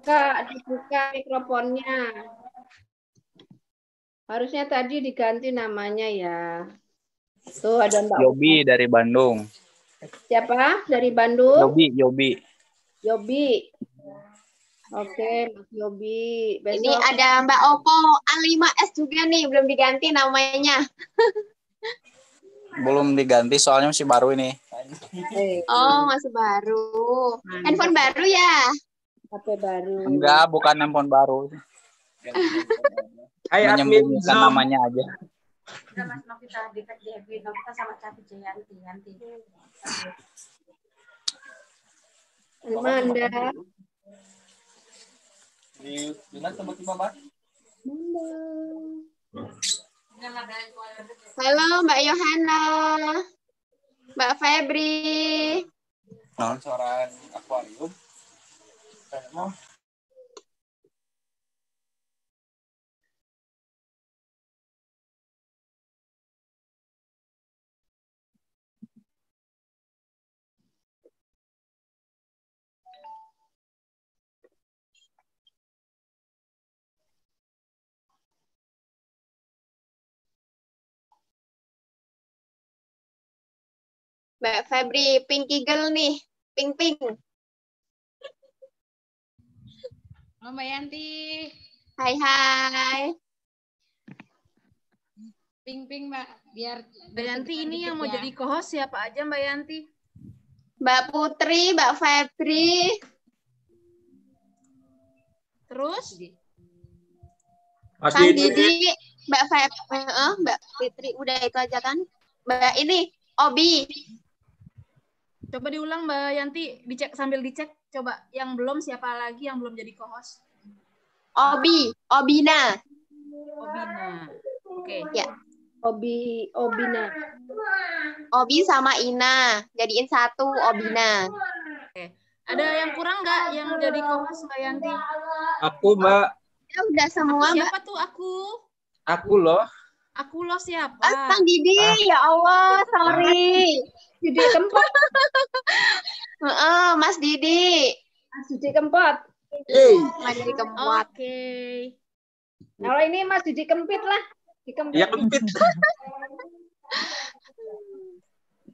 Kak, dibuka mikrofonnya. Harusnya tadi diganti namanya ya. Tuh ada Mbak Yobi dari Bandung. Siapa? Dari Bandung? Yobi. Yobi. Oke, Mas Yobi. Besok ini ada Mbak Opo A5S juga nih, belum diganti namanya. Belum diganti soalnya masih baru ini. Oh, masih baru. Handphone baru ya? HP baru. Enggak, bukan handphone baru. Menyembunyikan namanya aja. Udah Mas Novita di FB Novita sama Capi Yanti. Manda. Di mana tiba-tiba, Mbak? Halo Mbak Yohana. Mbak Febri. Nah, suara akuarium. Mbak Febri, Pinky Girl nih. Pink. Halo Mbak Yanti. Hai. Ping Mbak, biar Mbak Yanti ini yang mau jadi co-host siapa aja Mbak Yanti? Mbak Putri, Mbak Febri. Terus? Kang Didi, Mbak Febri, Mbak Fitri, udah itu aja kan? Mbak ini, Obi. Coba diulang Mbak Yanti, sambil dicek. Coba yang belum siapa lagi yang belum jadi co-host? Obina. Oke. Ya. Obina. Obi sama Ina, jadiin satu Obina. Oke. Ada yang kurang nggak yang jadi co-host Mbak Yanti? Aku, Mbak. Ya udah semua, Mbak. Siapa Mbak. tuh aku? Aku loh. Aku loh siapa? Kang Didi, ya Allah, sorry. Didi Kempot. Mas Didi. Mas Didi Kempot. Mas Didi Kempot. Oke. Kalau ini Mas Didi Kempit lah. Iya, kempit.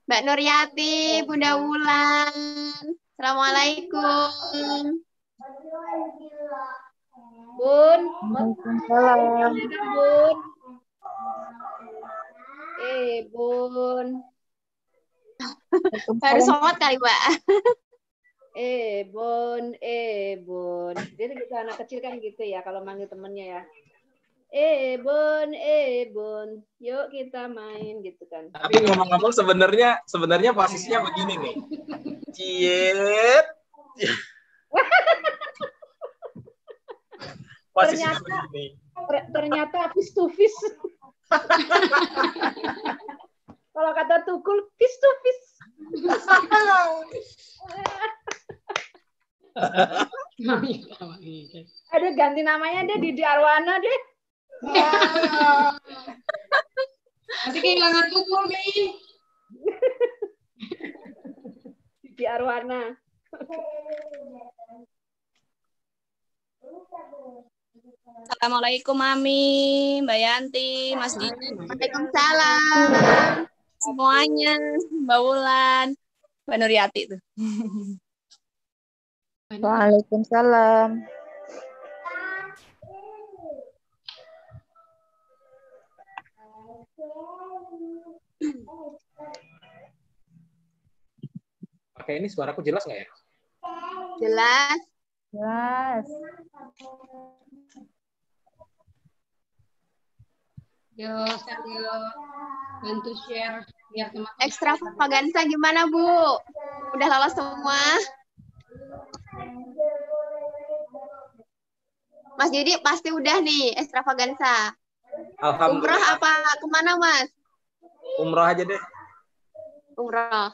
Mbak Nuryati, Bunda Wulan. Assalamualaikum. Bun. Waalaikumsalam. Bun. Bun. Baru sholat kali, Mbak. Bun. Jadi kita anak kecil kan gitu ya kalau manggil temennya ya. Bun. Yuk kita main gitu kan. Tapi ngomong-ngomong sebenarnya posisinya begini nih. Ciet. Posisinya begini. Ternyata face to face. Kalau kata Tukul, face to face. Ada ganti namanya deh, Didi Arwana deh. Nanti kehilangan Tukul nih. Didi Arwana. Assalamualaikum Mami, Mbak Yanti, Mas Didi. Waalaikumsalam. Semuanya, Mbak Wulan, Mbak Nuryati tuh. Waalaikumsalam. Oke, ini suaraku jelas nggak ya? Jelas. Yo, sambil bantu share biar teman-teman. Ekstravaganza gimana, Bu? Udah lolos semua? Mas Didi pasti udah nih ekstravaganza. Alhamdulillah. Umrah apa kemana, Mas? Umroh aja deh. Umrah.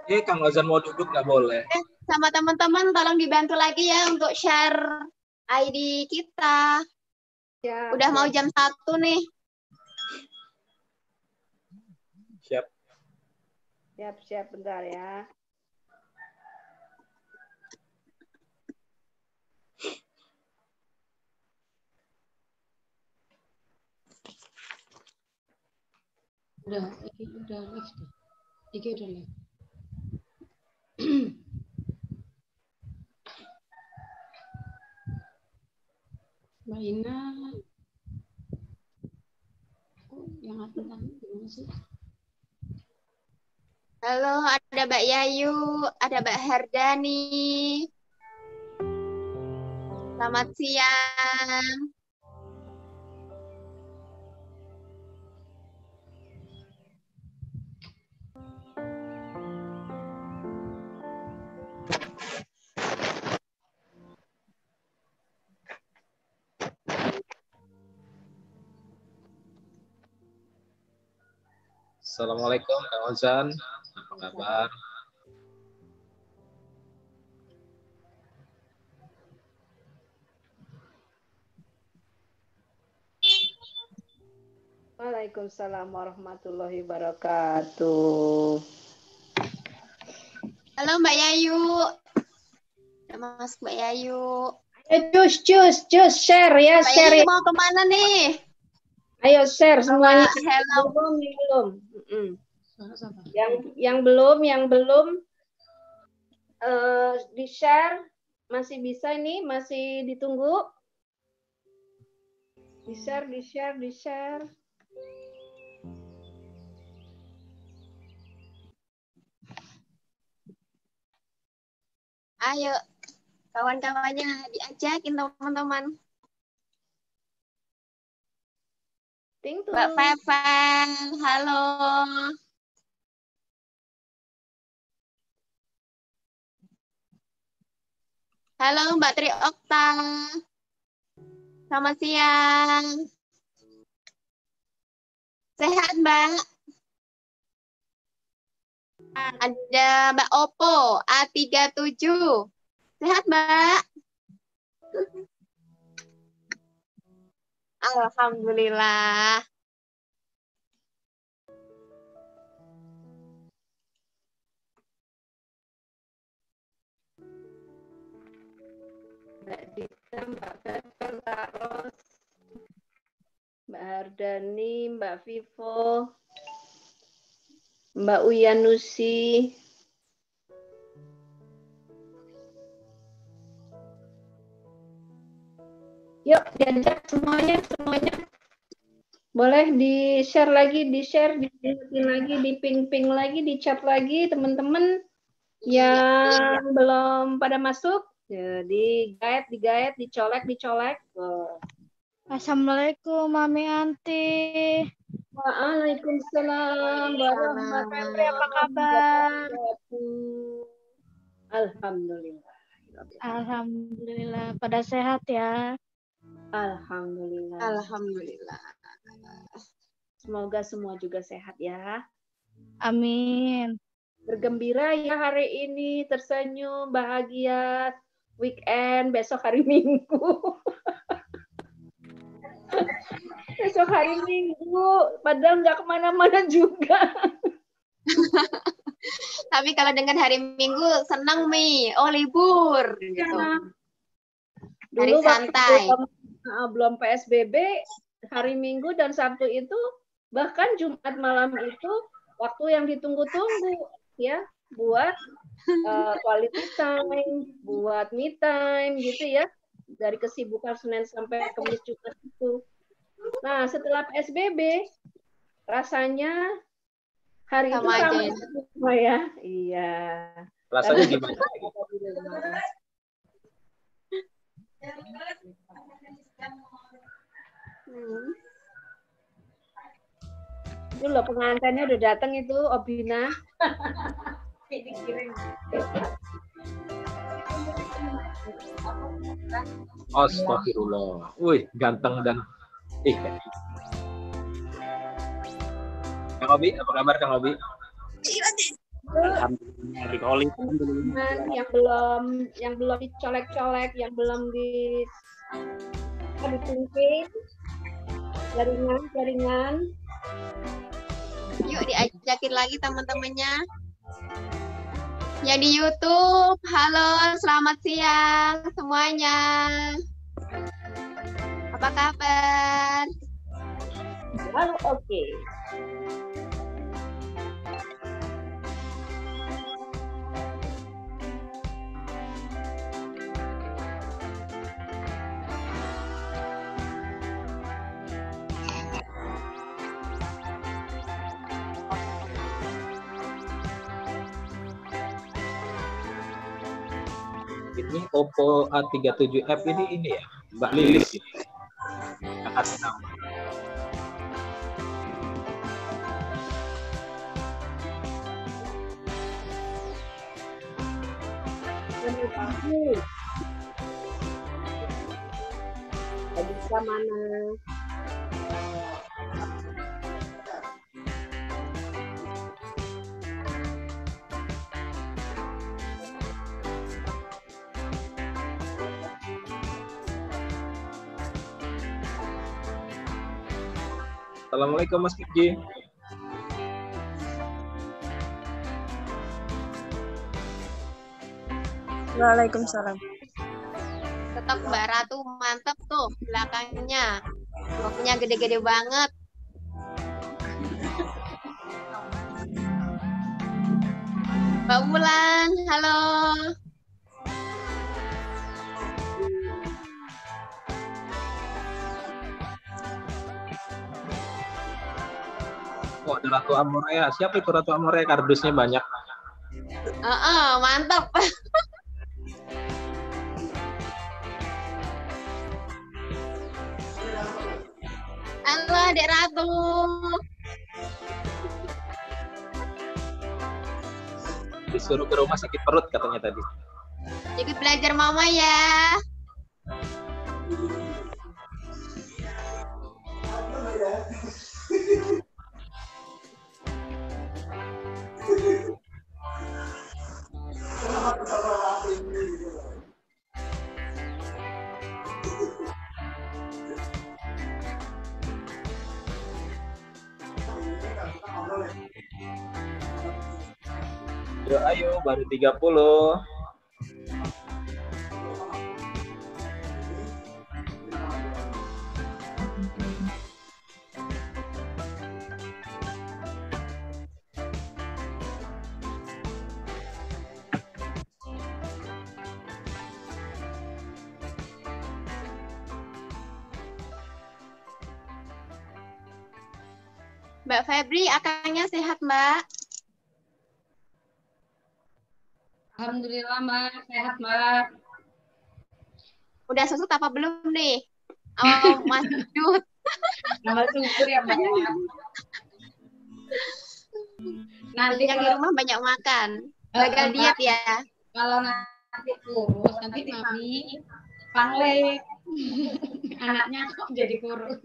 Kang Ozan mau duduk nggak boleh. Sama teman-teman tolong dibantu lagi ya untuk share ID kita. Siap, Udah mau siap. jam 1 nih. Siap. Siap, bentar ya. Udah live deh. Iki udah live. Mbak Ina, yang admin gimana sih? Halo, ada Mbak Yayu, ada Mbak Herdani. Selamat siang. Assalamualaikum Kang Ozan. Apa kabar? Waalaikumsalam warahmatullahi wabarakatuh. Halo Mbak Yayu. Udah masuk Mbak Yayu. Cus, share ya, Mbak share Yayu ya. mau kemana nih? Ayo share semuanya. Hello. Belum. Suara siapa? Yang belum di share, masih bisa ini, masih ditunggu. Di share. Ayo, kawan-kawannya diajakin teman-teman. Ting tuh. Mbak Fevel, halo. Halo Mbak Tri Okta. Selamat siang. Sehat Mbak? Ada Mbak Opo A37. Sehat Mbak? Alhamdulillah. Mbak Dita, Mbak Fevel, Kak Ros, Mbak Hardani, Mbak Vivo, Mbak Uyanusi. Yuk, diajak semuanya. Boleh di-share lagi, di-ingetin lagi, di-ping-ping lagi, di-chat lagi teman-teman yang belum pada masuk. Jadi digait, dicolek. Assalamualaikum Mami Anti. Waalaikumsalam warahmatullahi Apa kabar? wabarakatuh. Alhamdulillah. Alhamdulillah pada sehat ya. Alhamdulillah. Alhamdulillah. Semoga semua juga sehat ya. Amin. Bergembira ya hari ini, tersenyum, bahagia. Weekend, besok hari Minggu. Besok hari Minggu, padahal nggak kemana-mana juga. Tapi kalau dengan hari Minggu senang Mi, oh libur gitu. Hari Dulu santai. belum PSBB, hari Minggu dan Sabtu itu, bahkan Jumat malam itu waktu yang ditunggu-tunggu ya, buat quality time, buat me time gitu ya, dari kesibukan Senin sampai Kamis juga itu. Nah, setelah PSBB rasanya hari Sama itu aja sama ya. semua ya. Iya. Rasanya gimana? Itu loh pengantinnya udah datang itu, Obina. Astagfirullah. Wih, ganteng dan Kang Obi, apa kabar Kang Obi? Alhamdulillah di Oli. teman yang belum dicolek-colek, yang belum ditungkin jaringan. Yuk diajakin lagi teman-temannya. Yang di YouTube, halo, selamat siang semuanya. Apa kabar? Lalu oke. Ini Oppo A37F ini ya, Mbak Lilis ini. Yang kasih nama. Bisa mana? Assalamualaikum Mas Kiki. Waalaikumsalam. Tetap Mbak Ratu mantep tuh belakangnya. Roknya gede-gede banget. Mbak Wulan, halo. Oh, ada Ratu Amorea. Siapa itu Ratu Amorea? Kardusnya banyak. Mantap. Halo Adik Ratu. Disuruh ke rumah sakit perut katanya tadi. Ikut belajar mama ya. Ayo, baru 30. Mbak Febri, akangnya sehat Mbak? Alhamdulillah Mbak, sehat Mbak. Udah susut apa belum nih? Oh, Mas Jud. Tambah subur ya Mbak. Nanti Yang di rumah banyak makan. Gagal diet ya. Kalau nanti kurus, nanti Mami panglek. Anaknya kok jadi kurus.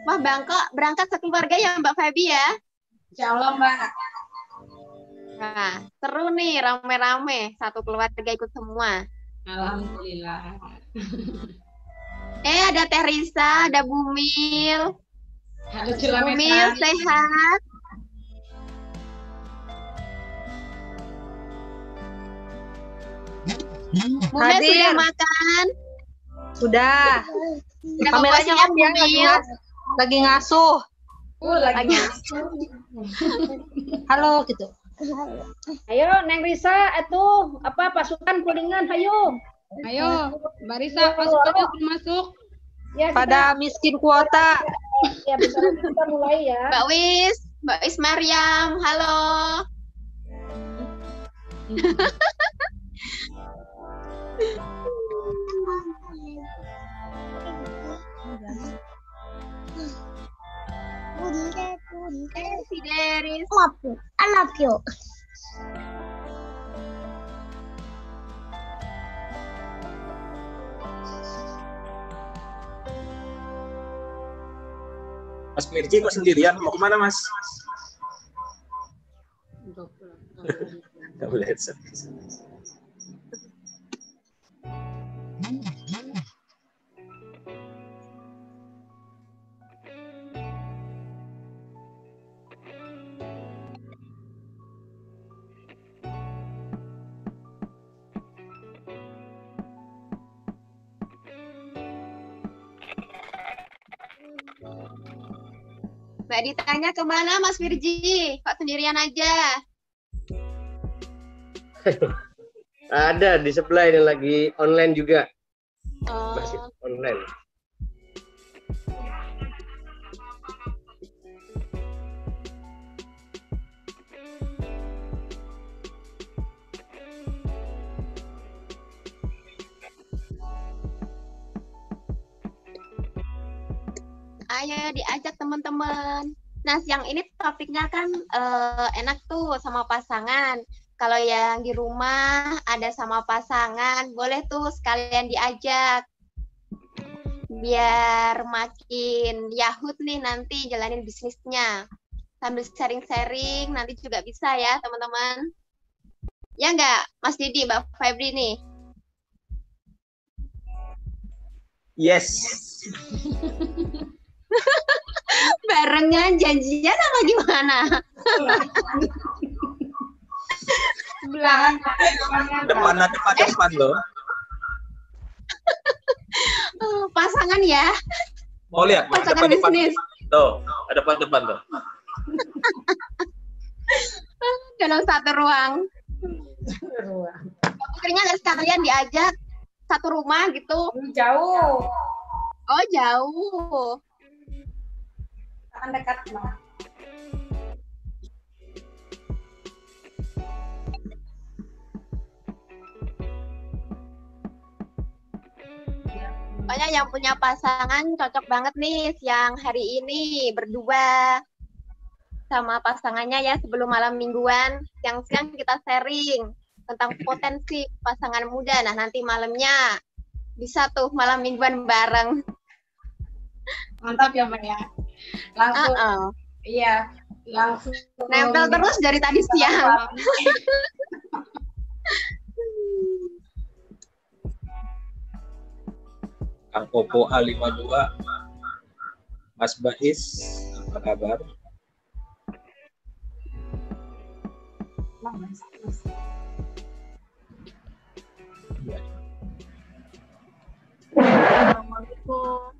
Wah, berangkat sekeluarga ya Mbak Febi ya? Insya Allah Mbak. Nah, seru nih, rame-rame. Satu keluarga ikut semua. Alhamdulillah. Ada Teh Risa, ada Bumil. Halo Cula Bumil, sehat. Bumil Hadir. sudah makan? Sudah. Udah Kameranya bobo on ya, Bumil? lagi ngasuh. Lagi. Halo gitu. Ayo Neng Risa, pasukan kulingan, ayo. Ayo, Mbak Risa, pasukannya sudah masuk. Ya, Pada miskin kuota. ya bisa kita mulai ya. Mbak Wis Mariam, halo. Si Deris. I love you. Mas Mirji kok sendirian? Mau kemana, Mas? Nggak boleh headset. Mbak ditanya kemana Mas Firji? Kok sendirian aja? Ada di sebelah ini lagi online juga. Oh, Masih online. ayo diajak teman-teman. Nah, siang ini topiknya kan enak tuh sama pasangan. Kalau yang di rumah ada sama pasangan, boleh tuh sekalian diajak. Biar makin yahut nih nanti jalanin bisnisnya. Sambil sharing-sharing, nanti juga bisa ya teman-teman. Ya nggak, Mas Didi, Mbak Febri nih? Yes. Barengan janjian apa gimana? Depan loh. Pasangan ya? Mau lihat? Pasangan bisnis. Tuh, ada depan tuh. Dalam satu ruang. Putrinya nggak sekalian diajak satu rumah gitu? Jauh. Oh, jauh. Akan dekat mah. Pokoknya yang punya pasangan cocok banget nih siang hari ini berdua sama pasangannya ya sebelum malam mingguan. Siang-siang kita sharing tentang potensi pasangan muda. Nah, nanti malamnya bisa tuh malam mingguan bareng. Mantap ya, Mbak ya. Langsung. Iya, langsung. Nempel terus dari tadi siang. Kang Popo A52, Mas Bais, apa kabar? Assalamualaikum.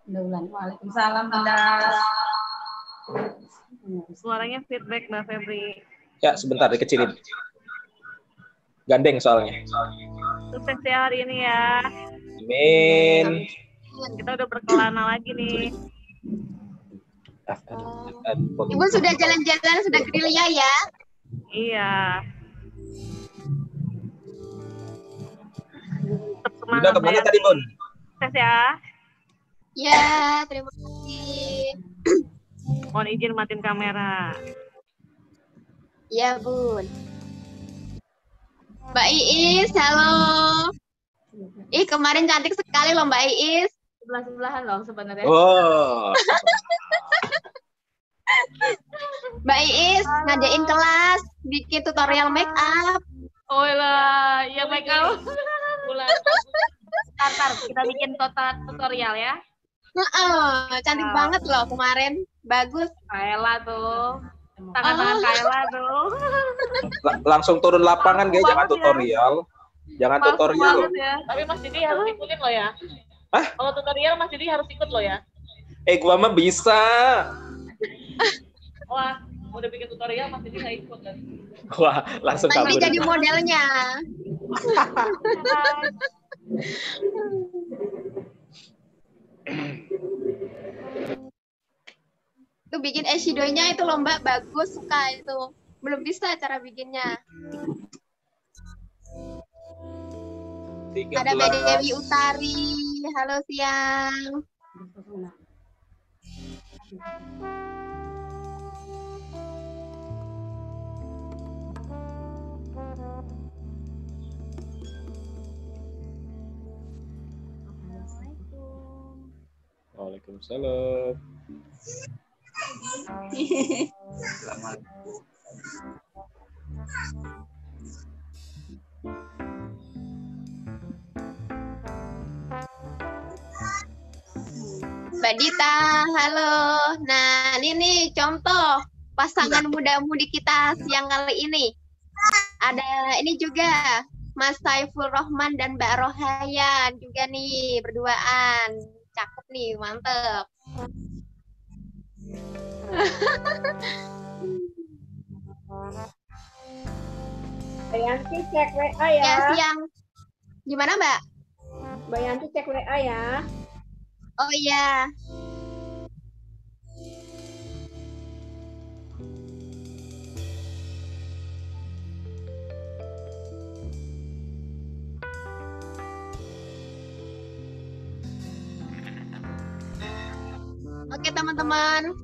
Waalaikumsalam, Bunda. Suaranya feedback, Mbak Febri. Ya, sebentar dikecilin. Gandeng soalnya. Sukses ya hari ini ya. Amin. Kita udah berkelana lagi nih. Ibu sudah jalan-jalan, sudah gerilya ya? Iya. Tetap Bunda semangat kemana ya. tadi, Bun? Sukses ya. Ya, terima kasih. Mohon izin matiin kamera. Ya, Bun. Mbak Iis, halo. Ih, kemarin cantik sekali loh Mbak Iis. Sebelah-sebelahan loh sebenarnya. Oh. Mbak Iis, ngadain kelas, bikin tutorial make up. Oh lah, ya make up. Ntar kita bikin tutorial ya. Cantik banget loh kemarin. Bagus. Kaela tuh. Tangan-tangan Kaela tuh. Langsung turun lapangan, guys. Jangan tutorial. Jangan tutorial. Ya. Tapi Mas Didi harus ikutin loh ya. Hah? Kalau tutorial Mas Didi harus ikut loh ya. Gua mah bisa. Wah, udah bikin tutorial Mas Didi nggak ikut kan? Wah, langsung Nanti kabur. jadi modelnya. Tuh bikin eyeshadow-nya itu loh Mbak, bagus, suka itu. Belum bisa cara bikinnya. 13. Ada Mbak Dewi Utari. Halo siang. Waalaikumsalam. Selamat. Mbak Dita, halo. Nah, ini nih contoh pasangan muda-mudi kita siang kali ini. Ada ini juga Mas Saiful Rohman dan Mbak Rohayan juga nih berduaan. Cakep nih, mantep. Mbak Yanti cek WA ya. Ya, siang. Gimana, Mbak? Mbak Yanti cek WA ya. Oh iya. Oke teman-teman,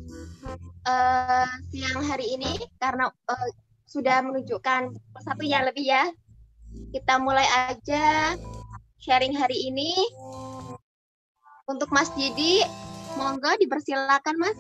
siang hari ini karena sudah menunjukkan satu ya lebih ya, kita mulai aja sharing hari ini. Untuk Mas Didi, monggo dipersilakan Mas.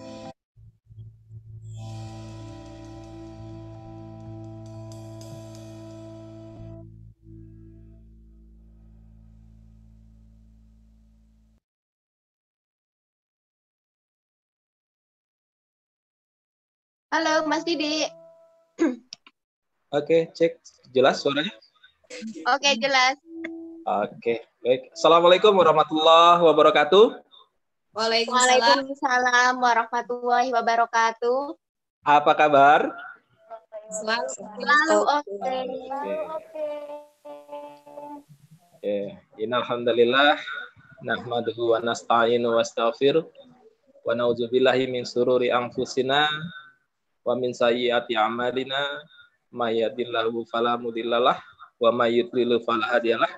Halo Mas Didi. Oke, cek jelas suaranya? Oke, jelas. Oke, baik. Assalamualaikum warahmatullahi wabarakatuh. Waalaikumsalam warahmatullahi wabarakatuh. Apa kabar? Selalu oke. Innalhamdulillah nahmaduhu wa nasta'inu wa astaghfiruh wa na'udzubillahi min sururi anfusina wa min sayyiati a'malina may yahdihillahu fala mudhillalah wa may yudlil fala hadiyalah.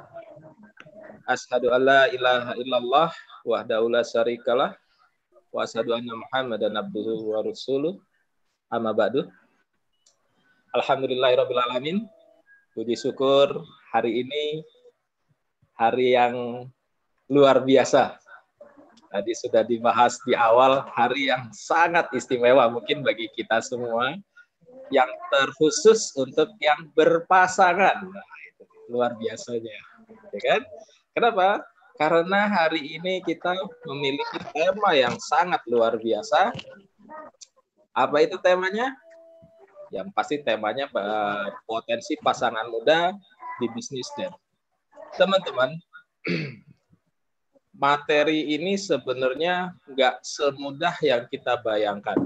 Asyhadu an la ilaha illallah wahdahu la syarikalah wa asyhadu anna Muhammadan abduhu wa rasuluh. Amma ba'du. Alhamdulillahirabbil alamin. Puji syukur hari ini hari yang luar biasa. Tadi sudah dibahas di awal, hari yang sangat istimewa mungkin bagi kita semua, yang terkhusus untuk yang berpasangan. Nah, itu luar biasanya, ya kan? Kenapa? Karena hari ini kita memiliki tema yang sangat luar biasa. Apa itu temanya? Yang pasti temanya potensi pasangan muda di bisnis dan teman-teman. Materi ini sebenarnya nggak semudah yang kita bayangkan.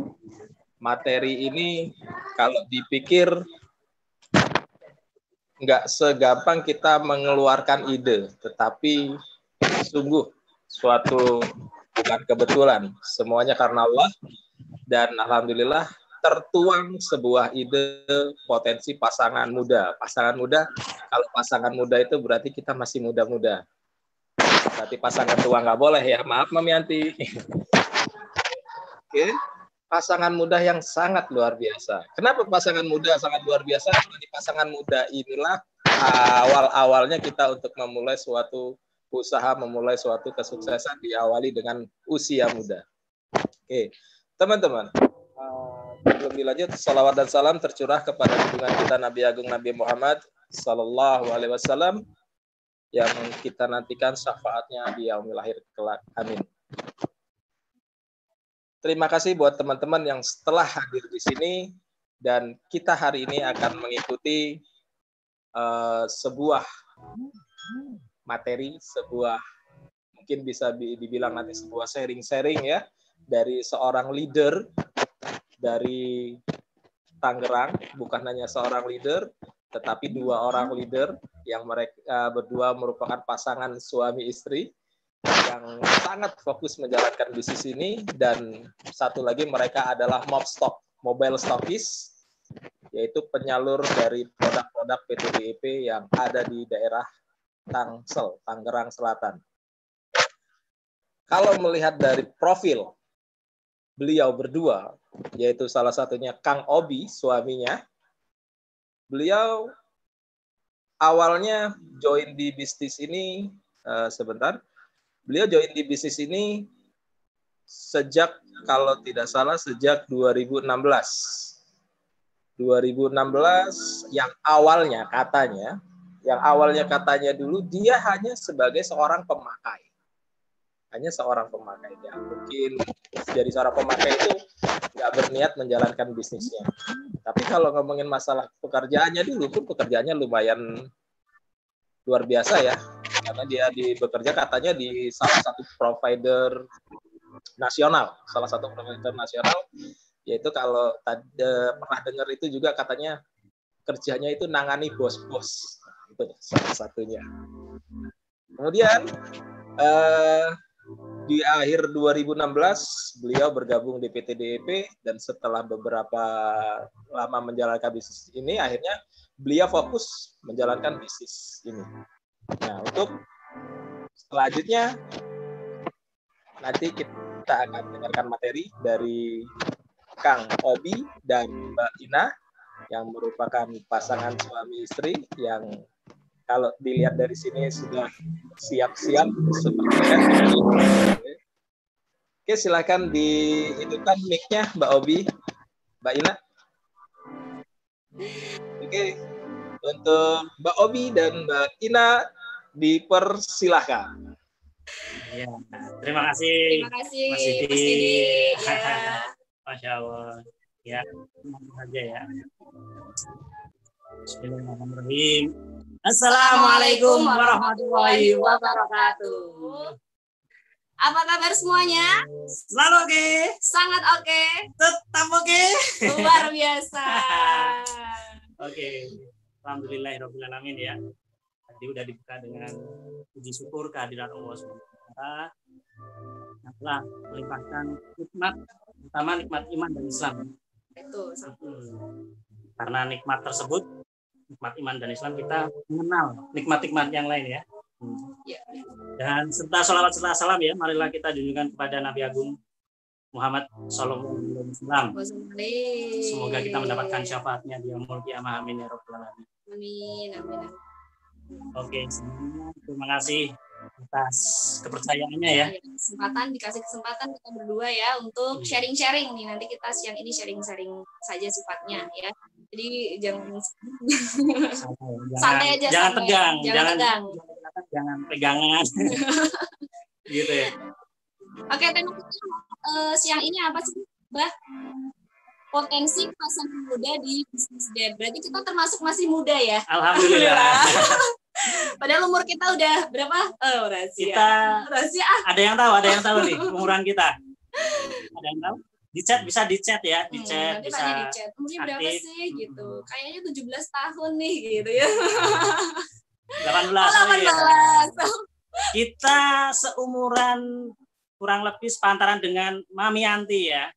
Materi ini kalau dipikir nggak segampang kita mengeluarkan ide, tetapi sungguh suatu bukan kebetulan. Semuanya karena Allah, dan alhamdulillah tertuang sebuah ide potensi pasangan muda. Pasangan muda, kalau pasangan muda itu berarti kita masih muda-muda. Berarti pasangan tua nggak boleh ya, maaf Mami Yanti. Oke, pasangan muda yang sangat luar biasa. Kenapa pasangan muda sangat luar biasa? Karena di pasangan muda inilah awal-awalnya kita untuk memulai suatu usaha, memulai suatu kesuksesan diawali dengan usia muda. Oke, teman-teman. Sebelum dilanjut, salawat dan salam tercurah kepada junjungan kita Nabi Agung Nabi Muhammad Sallallahu Alaihi Wasallam, yang kita nantikan syafaatnya di yaumil akhir kelak. Amin. Terima kasih buat teman-teman yang setelah hadir di sini, dan kita hari ini akan mengikuti sebuah materi, sebuah mungkin bisa dibilang nanti sebuah sharing-sharing ya, dari seorang leader dari Tangerang, bukan hanya seorang leader, tetapi dua orang leader yang mereka berdua merupakan pasangan suami istri yang sangat fokus menjalankan bisnis ini, dan satu lagi mereka adalah Mobstock, mobile stockist, yaitu penyalur dari produk-produk PT DIP yang ada di daerah Tangsel, Tangerang Selatan. Kalau melihat dari profil beliau berdua, yaitu salah satunya Kang Obi, suaminya, beliau awalnya join di bisnis ini, beliau join di bisnis ini sejak kalau tidak salah sejak 2016. 2016 yang awalnya katanya dulu dia hanya sebagai seorang pemakai. Hanya seorang pemakai. Ya, mungkin jadi seorang pemakai itu nggak berniat menjalankan bisnisnya. Tapi kalau ngomongin masalah pekerjaannya dulu pun pekerjaannya lumayan luar biasa ya. Karena dia bekerja katanya di salah satu provider nasional. Yaitu kalau pernah dengar itu juga katanya kerjanya itu nangani bos-bos. Itu salah satunya. Kemudian di akhir 2016 beliau bergabung di PT DEP dan setelah beberapa lama menjalankan bisnis ini akhirnya beliau fokus menjalankan bisnis ini. Nah, untuk selanjutnya nanti kita akan dengarkan materi dari Kang Obi dan Mbak Ina yang merupakan pasangan suami istri yang kalau dilihat dari sini sudah siap-siap sepertinya. Oke, silakan dihidupkan mic-nya Mbak Obi, Mbak Ina. Oke, untuk Mbak Obi dan Mbak Ina dipersilahkan. Ya, terima kasih. Terima kasih, Mas Didi. Mas Didi. Ya. Masya Allah. Ya, semoga saja ya. Bismillahirrahmanirrahim. Assalamualaikum warahmatullahi wabarakatuh. Apa kabar semuanya? Selalu oke. Sangat oke. Tetap oke. Luar biasa. Oke. Alhamdulillahirrahmanirrahim ya. Tadi udah dibuka dengan puji syukur kehadirat Allah SWT yang telah melimpahkan nikmat, terutama nikmat iman dan Islam. Itu. Karena nikmat tersebut, nikmat iman dan Islam, kita mengenal nikmat-nikmat yang lain ya. Ya. Dan serta sholawat serta salam ya, marilah kita junjungkan kepada Nabi Agung Muhammad Sallallahu Alaihi Wasallam. Semoga kita mendapatkan syafaatnya di yaumul qiyamah. Amin ya rabbal alamin. Amin, amin. Oke, semuanya terima kasih atas kepercayaannya ya. Dikasih kesempatan kita berdua ya untuk sharing-sharing nih. Nanti kita siang ini sharing-sharing saja sifatnya ya. Jadi jangan santai aja, jangan tegang, jangan pegangan. Gitu ya. Oke, tema kita siang ini apa sih, Mbak? Potensi pasangan muda di bisnis debt. Berarti kita termasuk masih muda ya? Alhamdulillah. Padahal umur kita udah berapa? Oh, rahasia. Rahasia. Ada yang tahu nih umuran kita. Ada yang tahu? Di chat, bisa di chat ya, di chat nanti bisa. di chat. Umurnya berapa sih gitu? Kayaknya 17 tahun nih gitu ya. 18. Ya. Kita seumuran kurang lebih sepantaran dengan Mami Yanti ya.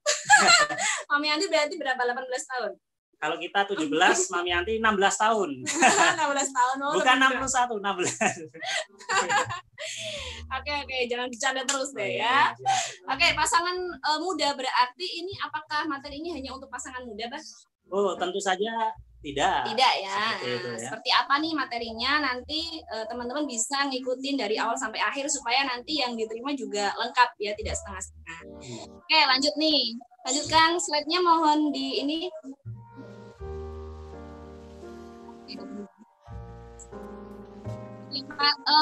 Mami Yanti berarti berapa? 18 tahun? Kalau kita 17, Mami Yanti 16 tahun. 16 tahun. Oh, bukan 61, 16. Oke, jangan bercanda terus deh ya. Oke, pasangan muda berarti ini apakah materi ini hanya untuk pasangan muda, Bang? Oh, tentu saja tidak. Tidak ya. Itu, ya. Seperti apa nih materinya? Nanti teman-teman bisa ngikutin dari awal sampai akhir supaya nanti yang diterima juga lengkap ya, tidak setengah-setengah. Oke, lanjut nih. Lanjutkan slide-nya, mohon di ini.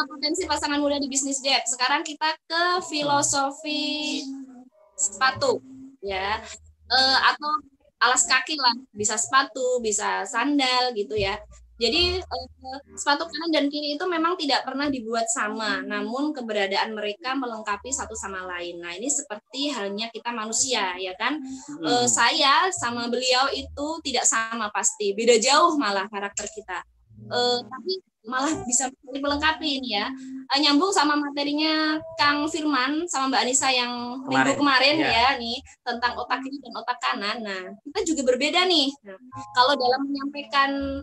Potensi pasangan muda di bisnis debt. Sekarang kita ke filosofi sepatu ya, atau alas kaki lah, bisa sepatu, bisa sandal gitu ya. Jadi sepatu kanan dan kiri itu memang tidak pernah dibuat sama, namun keberadaan mereka melengkapi satu sama lain. Nah, ini seperti halnya kita manusia ya kan. Saya sama beliau itu tidak sama pasti, beda jauh malah karakter kita. Tapi malah bisa melengkapi ini ya. Nyambung sama materinya Kang Firman sama Mbak Anissa yang minggu kemarin ya nih tentang otak kiri dan otak kanan. Nah, kita juga berbeda nih. Nah, kalau dalam menyampaikan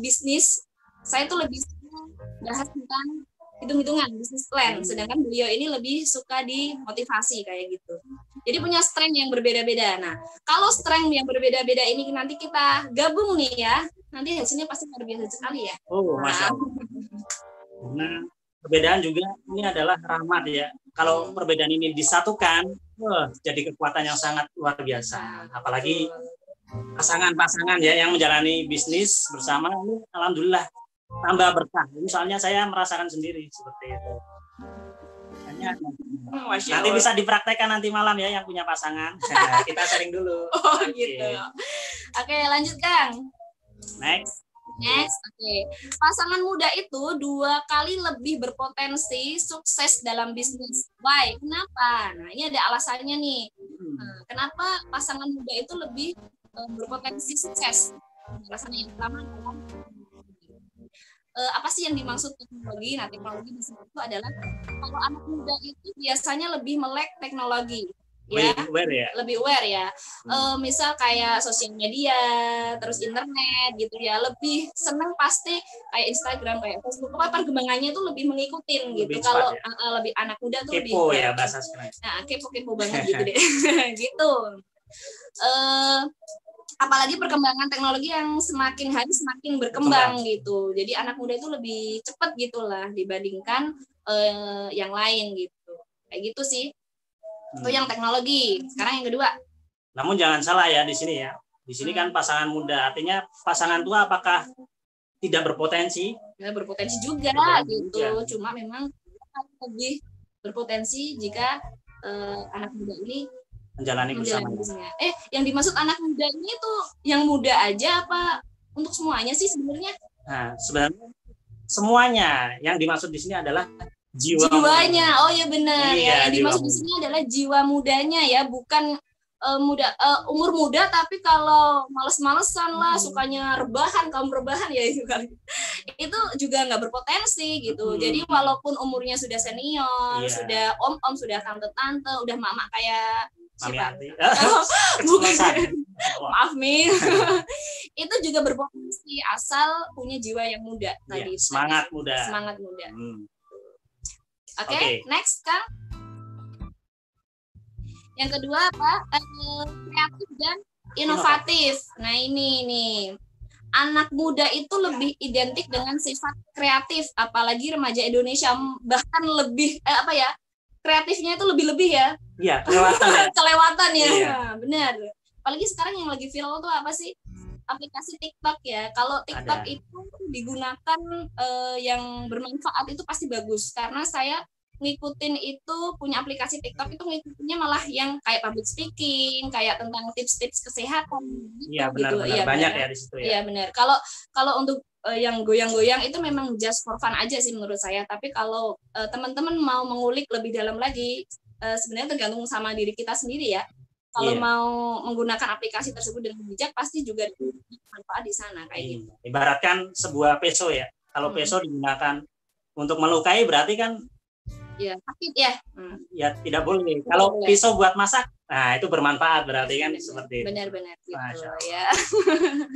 bisnis, saya tuh lebih suka bahas tentang hitung-hitungan, bisnis plan, sedangkan beliau ini lebih suka di motivasi kayak gitu. Jadi punya strength yang berbeda-beda. Nah, kalau strength yang berbeda-beda ini nanti kita gabung nih ya, nanti hasilnya pasti luar biasa sekali ya. Oh, Masya Allah. Karena perbedaan juga ini adalah rahmat ya. Kalau perbedaan ini disatukan, Wah, jadi kekuatan yang sangat luar biasa. Apalagi pasangan-pasangan ya yang menjalani bisnis bersama, ini alhamdulillah tambah berkah. Ini soalnya saya merasakan sendiri seperti itu. Nanti bisa dipraktekkan nanti malam ya yang punya pasangan. Kita sharing dulu. Oh gitu. Oke, lanjut Kang. Next. Oke. Pasangan muda itu 2 kali lebih berpotensi sukses dalam bisnis. Why? Kenapa? Nah, ini ada alasannya nih. Nah, kenapa pasangan muda itu lebih berpotensi sukses? Alasannya yang pertama adalah apa sih yang dimaksud teknologi? Nah, teknologi di situ adalah kalau anak muda itu biasanya lebih melek teknologi. Ya, lebih aware ya. Misal kayak sosial media, terus internet gitu ya, lebih senang pasti kayak Instagram, kayak Facebook. Apa perkembangannya itu lebih mengikutin gitu. Kalau lebih anak muda tuh kepo lebih ya bahasa sekarang. Nah, kepo banget gitu deh. Gitu. Apalagi perkembangan teknologi yang semakin hari semakin berkembang gitu. Jadi anak muda itu lebih cepat gitulah dibandingkan yang lain gitu. Kayak gitu sih. Itu yang teknologi. Sekarang yang kedua. Namun jangan salah ya di sini ya. Di sini kan pasangan muda. Artinya pasangan tua apakah tidak berpotensi? Ya, berpotensi juga gitu. Cuma memang lebih berpotensi jika anak muda ini menjalani bersama. Yang dimaksud anak muda ini tuh yang muda aja apa untuk semuanya sih sebenarnya? Nah, sebenarnya semuanya yang dimaksud di sini adalah jiwanya. Oh ya benar ya. Yang dimaksud di sini adalah jiwa mudanya ya, bukan umur muda tapi kalau males-malesan lah, sukanya rebahan, kaum rebahan ya itu kali. Itu juga nggak berpotensi gitu. Jadi walaupun umurnya sudah senior, sudah om-om, sudah tante-tante, udah mama kayak siapa? Bukan. Maaf Min. Itu juga berpotensi asal punya jiwa yang muda tadi. Semangat muda. Oke, next Kang. Yang kedua apa? Kreatif dan inovatif. Nah ini nih. Anak muda itu lebih identik dengan sifat kreatif, apalagi remaja Indonesia bahkan lebih kreatifnya itu lebih-lebih ya. Iya, kelewatan ya. Iya. Benar. Apalagi sekarang yang lagi viral tuh apa sih? Aplikasi TikTok ya. Kalau TikTok itu digunakan yang bermanfaat itu pasti bagus, karena saya ngikutin itu punya aplikasi TikTok itu ngikutinnya malah yang kayak public speaking, kayak tentang tips-tips kesehatan gitu. Iya benar, gitu. Benar. Banyak ya di situ ya. Iya benar. Kalau untuk yang goyang-goyang itu memang just for fun aja sih menurut saya. Tapi kalau teman-teman mau mengulik lebih dalam lagi, sebenarnya tergantung sama diri kita sendiri ya. Kalau mau menggunakan aplikasi tersebut dengan bijak, pasti juga manfaat di sana kayak gitu. Ibaratkan sebuah peso ya. Kalau peso digunakan untuk melukai berarti kan ya sakit ya. Ya tidak boleh. Kalau pisau buat masak, nah itu bermanfaat berarti kan seperti itu. Benar-benar gitu ya.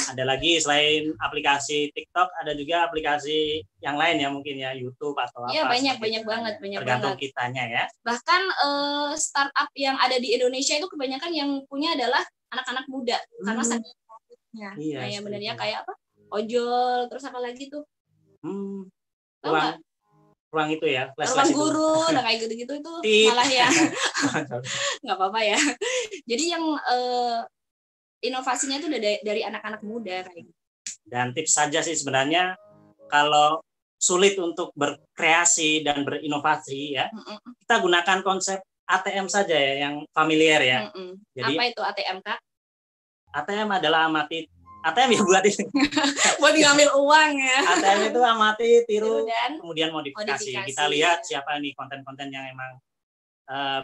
Ada lagi selain aplikasi TikTok, ada juga aplikasi yang lain ya mungkin ya, YouTube atau apa. Iya banyak banget. Tergantung kitanya ya. Bahkan startup yang ada di Indonesia itu kebanyakan yang punya adalah anak-anak muda karena saking kreatifnya. Nah ya benar ya, kayak apa? Ojol, terus apa lagi tuh? Ruang itu ya, ruang guru, nah kayak gitu-gitu itu malah ya nggak apa-apa ya. Jadi yang inovasinya itu dari anak-anak muda kayak gitu. Dan tips saja sih sebenarnya kalau sulit untuk berkreasi dan berinovasi ya, kita gunakan konsep ATM saja ya yang familiar ya. Jadi apa itu ATM Kak? ATM adalah amati. ATM ya buat ini. Buat ngambil uang ya. ATM itu amati, tiru, dan kemudian modifikasi. Kita lihat siapa nih konten-konten yang emang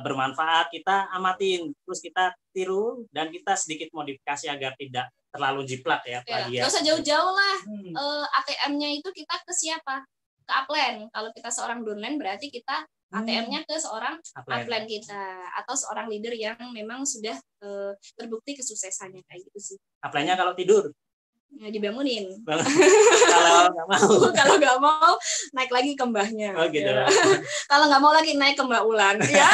bermanfaat, kita amatin, terus kita tiru dan kita sedikit modifikasi agar tidak terlalu jiplak ya. Nggak usah jauh-jauh lah. ATM-nya itu kita ke siapa? Ke upline. Kalau kita seorang downline berarti kita ATM-nya ke seorang upline kita atau seorang leader yang memang sudah terbukti kesuksesannya kayak gitu sih. Upline-nya kalau tidur ya dibangunin. Kalau nggak mau naik lagi ke mbahnya. Oh gitu. Ya. Kalau nggak mau lagi naik ke Mbak Ulan ya.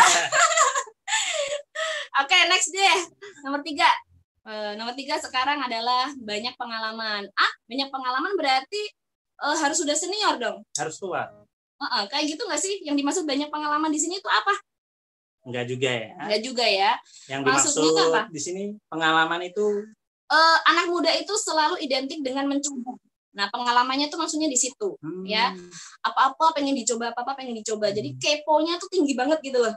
Oke, next deh. Nomor 3. Nomor 3 sekarang adalah banyak pengalaman. Banyak pengalaman berarti harus sudah senior dong. Harus tua. Kayak gitu nggak sih? Yang dimaksud banyak pengalaman di sini itu apa? Enggak juga ya. Enggak juga ya. Yang Maksudnya dimaksud apa? di sini pengalaman itu Anak muda itu selalu identik dengan mencoba. Nah, pengalamannya tuh maksudnya di situ, ya. Apa-apa pengen dicoba, apa-apa pengen dicoba. Jadi keponya tuh tinggi banget gitu loh.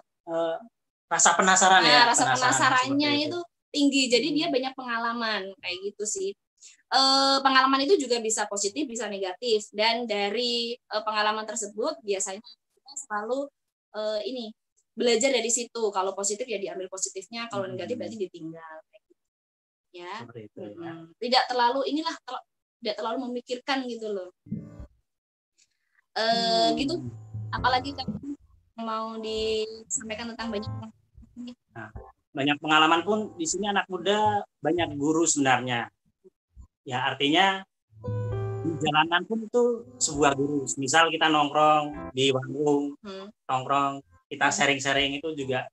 Rasa penasaran ya. Rasa Penasaran penasarannya seperti itu tinggi. Jadi dia banyak pengalaman kayak gitu sih. Pengalaman itu juga bisa positif, bisa negatif. Dan dari pengalaman tersebut biasanya kita selalu belajar dari situ. Kalau positif ya diambil positifnya, kalau negatif berarti ditinggal. Ya, itu, ya. Tidak terlalu tidak terlalu memikirkan gitu loh. Gitu. Apalagi kan mau disampaikan tentang banyak banyak pengalaman pun di sini anak muda banyak guru sebenarnya. Ya artinya di jalanan pun itu sebuah guru. Misal kita nongkrong di warung, nongkrong kita sharing-sharing itu juga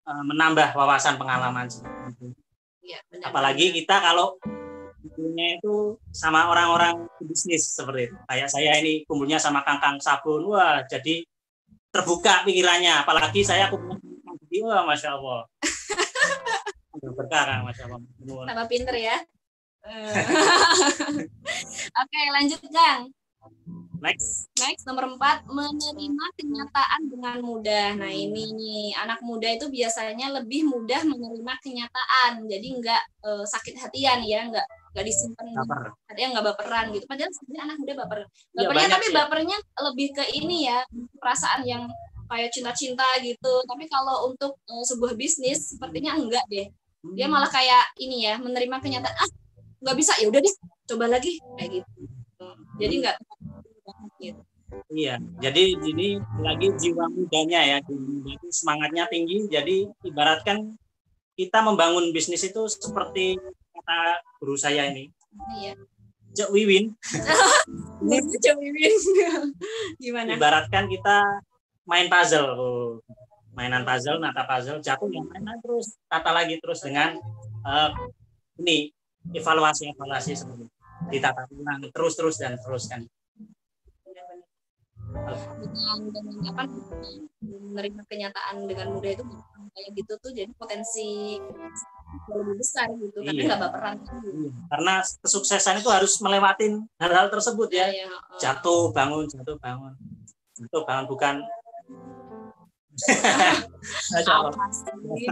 menambah wawasan pengalaman. Ya, apalagi kita kalau kumpulnya itu sama orang-orang bisnis seperti itu. Kayak saya ini kumpulnya sama Kang Sabun, wah jadi terbuka pikirannya. Apalagi saya kumpulnya sama Kang, wah masya Allah. Berkah, masya Allah. Tambah pinter ya. Oke, lanjut Kang. Next nomor 4, menerima kenyataan dengan mudah. Nah ini nih, anak muda itu biasanya lebih mudah menerima kenyataan, jadi nggak sakit hatian ya, nggak disimpan hatinya, nggak baperan gitu. Padahal sebenarnya anak muda bapernya tapi ya. Bapernya lebih ke ini ya, perasaan yang kayak cinta-cinta gitu. Tapi kalau untuk sebuah bisnis sepertinya enggak deh, dia malah kayak ini ya, menerima kenyataan, nggak bisa ya udah deh, coba lagi kayak gitu. Jadi nggak gitu. Iya, jadi ini lagi jiwa mudanya ya, jadi semangatnya tinggi. Jadi ibaratkan kita membangun bisnis itu seperti kata guru saya ini. Iya. Cek Wiwin. Cek Wiwin. Gimana? Ibaratkan kita main puzzle, mainan puzzle, nata puzzle, jatuh yang mainan terus, tata lagi terus dengan ini evaluasi seperti itu. Ditata ulang terus dan terus kan. Dengan apa menerima kenyataan dengan mudah itu kayak gitu tuh, jadi potensi lebih besar gitu, karena nggak baperan gitu. Karena kesuksesan itu harus melewatin hal-hal tersebut ya. Jatuh bangun bukan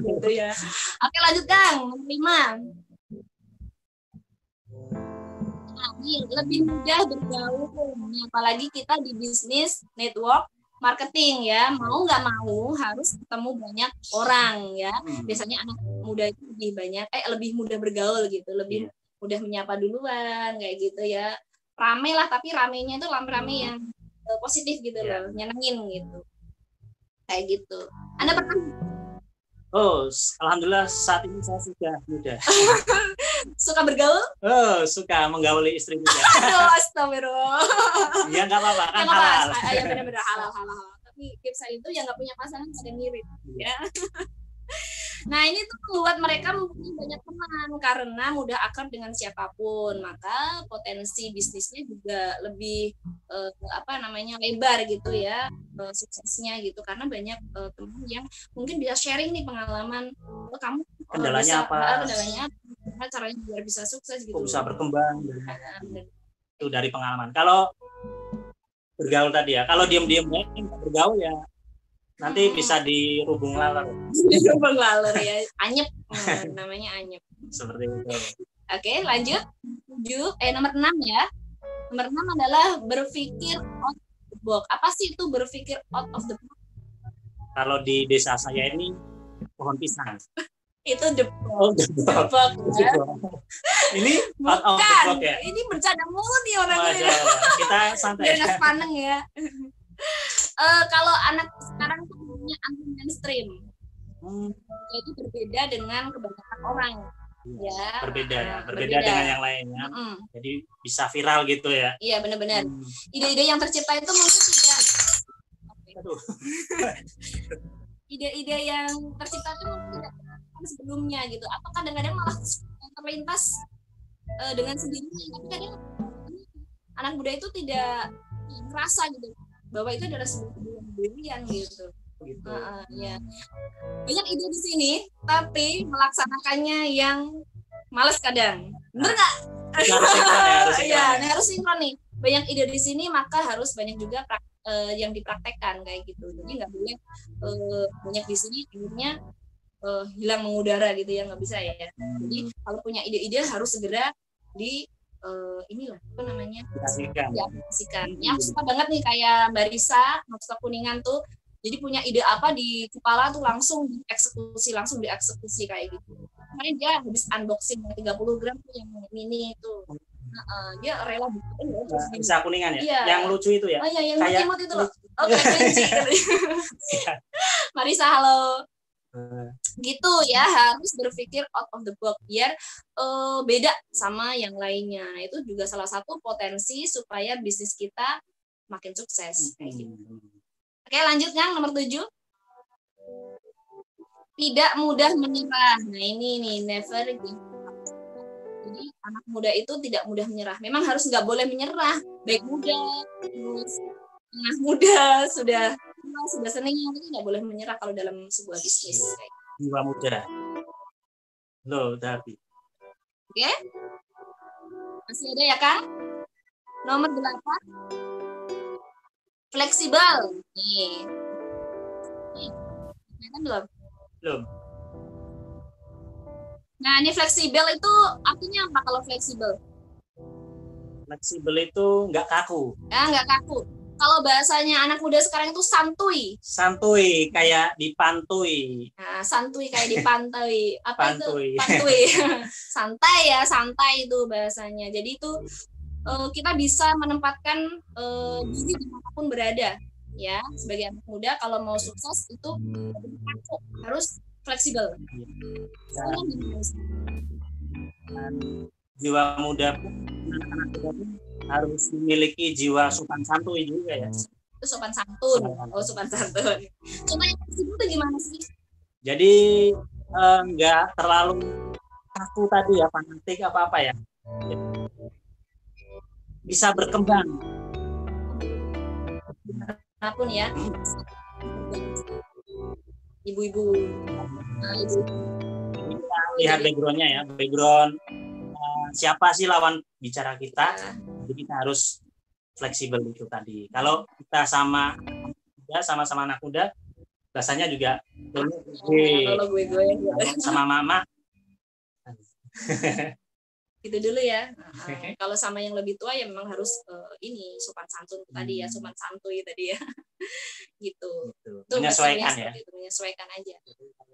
gitu ya. Oke, lanjut Kang, menerima. Lebih mudah bergaul, apalagi kita di bisnis network marketing ya, mau nggak mau harus ketemu banyak orang ya. Biasanya anak muda itu lebih mudah bergaul gitu, lebih mudah menyapa duluan kayak gitu ya. Rame lah, tapi ramenya itu rame yang positif gitu loh, nyenengin gitu. Kayak gitu. Anda pernah? Oh, alhamdulillah saat ini saya sudah muda. Suka bergaul? Oh, suka menggauli istri juga. Aduh, astagfirullah. Ya nggak apa-apa, kan halal. Ya benar-benar halal. Tapi tipsnya itu yang nggak punya pasangan ada mirip. Ya. Nah ini tuh membuat mereka mempunyai banyak teman karena mudah akrab dengan siapapun, maka potensi bisnisnya juga lebih lebar gitu ya, suksesnya gitu, karena banyak teman yang mungkin bisa sharing nih pengalaman, kamu kendalanya apa, caranya biar bisa sukses gitu, bisa berkembang itu dari pengalaman. Kalau bergaul tadi ya, kalau diam-diam bergaul ya nanti bisa dirubung laler. Dirubung laler ya, anyep, namanya anyep. Seperti itu. Oke, lanjut. Nomor 6 ya. Nomor 6 adalah berpikir out of the box. Apa sih itu berpikir out of the box? Kalau di desa saya ini pohon pisang. Itu the box. Ya. Ini out of the box ya. Ini bercanda mulu nih orang ini. Kita santai. Biar nggak sepaneng ya. Kalau anak sekarang tuh punya anti mainstream, jadi berbeda dengan kebanyakan orang, ya. Berbeda dengan yang lainnya. Jadi bisa viral gitu ya. Iya benar-benar. Ide-ide yang tercipta itu mungkin tidak. Ide-ide yang tercipta itu mungkin tidak sebelumnya gitu. Atau kadang-kadang malah terlintas dengan sendirinya. Tapi kadang anak muda itu tidak merasa gitu bahwa itu adalah sebuah pilihan gitu. gitu. Ya. Banyak ide di sini, tapi melaksanakannya yang males kadang. Bener nggak? Harus sinkron ya, harus sinkron Ya, ya. harus sinkron nih. Banyak ide di sini, maka harus banyak juga yang dipraktekkan kayak gitu. Jadi nggak boleh banyak di sini akhirnya hilang mengudara gitu ya, nggak bisa ya. Jadi kalau punya ide-ide harus segera di inilah apa namanya diaplikasikan. Yang suka banget nih kayak Mbak Risa, Mahasiswa Kuningan tuh, jadi punya ide apa di kepala tuh langsung dieksekusi kayak gitu. Kemarin dia habis unboxing 30 gram tuh yang mini itu. Dia rela bikin ya. Bisa Kuningan ya? Iya. Yang lucu itu ya? Oh iya, yang kayak imut itu loh. Oke, kelinci. Marisa, halo. Gitu ya, harus berpikir out of the box biar beda sama yang lainnya. Itu juga salah satu potensi supaya bisnis kita makin sukses kayak gitu. Oke, lanjut yang nomor 7. Tidak mudah menyerah. Nah, ini nih, never give up. Jadi anak muda itu tidak mudah menyerah. Memang harus nggak boleh menyerah. Baik muda, terus tengah muda, sudah senior itu nggak boleh menyerah kalau dalam sebuah bisnis. Jiwa muda. Loh, tapi. Oke. Masih ada ya, Kang? Nomor 8. Fleksibel. Nih. Kelihatan belum? Belum. Nah, ini fleksibel itu artinya apa kalau fleksibel? Fleksibel itu nggak kaku. Ya, nggak kaku. Kalau bahasanya anak muda sekarang itu santuy. Santuy, kayak dipantui. Nah, santuy kayak dipantui. Apa Pantui. itu? Pantui. Santai ya, santai itu bahasanya. Jadi itu kita bisa menempatkan diri dimanapun berada. Ya, sebagai anak muda kalau mau sukses itu harus fleksibel. Jiwa muda pun, anak muda pun harus memiliki jiwa sopan santun juga ya. Itu sopan santun. Oh, sopan santun. Contohnya fleksibel itu gimana sih? Jadi nggak terlalu kaku tadi ya, fanatik apa-apa ya. Bisa berkembang. Apapun ya. Ibu-ibu. Kita lihat background-nya ya, background siapa sih lawan bicara kita. Jadi kita harus fleksibel itu tadi. Kalau kita sama anak muda, bahasanya juga sama mama. Gitu dulu ya. Kalau sama yang lebih tua ya memang harus ini sopan santun tadi ya, sopan santuy tadi ya. Gitu. Tuh, menyesuaikan ya. Itu, menyesuaikan aja.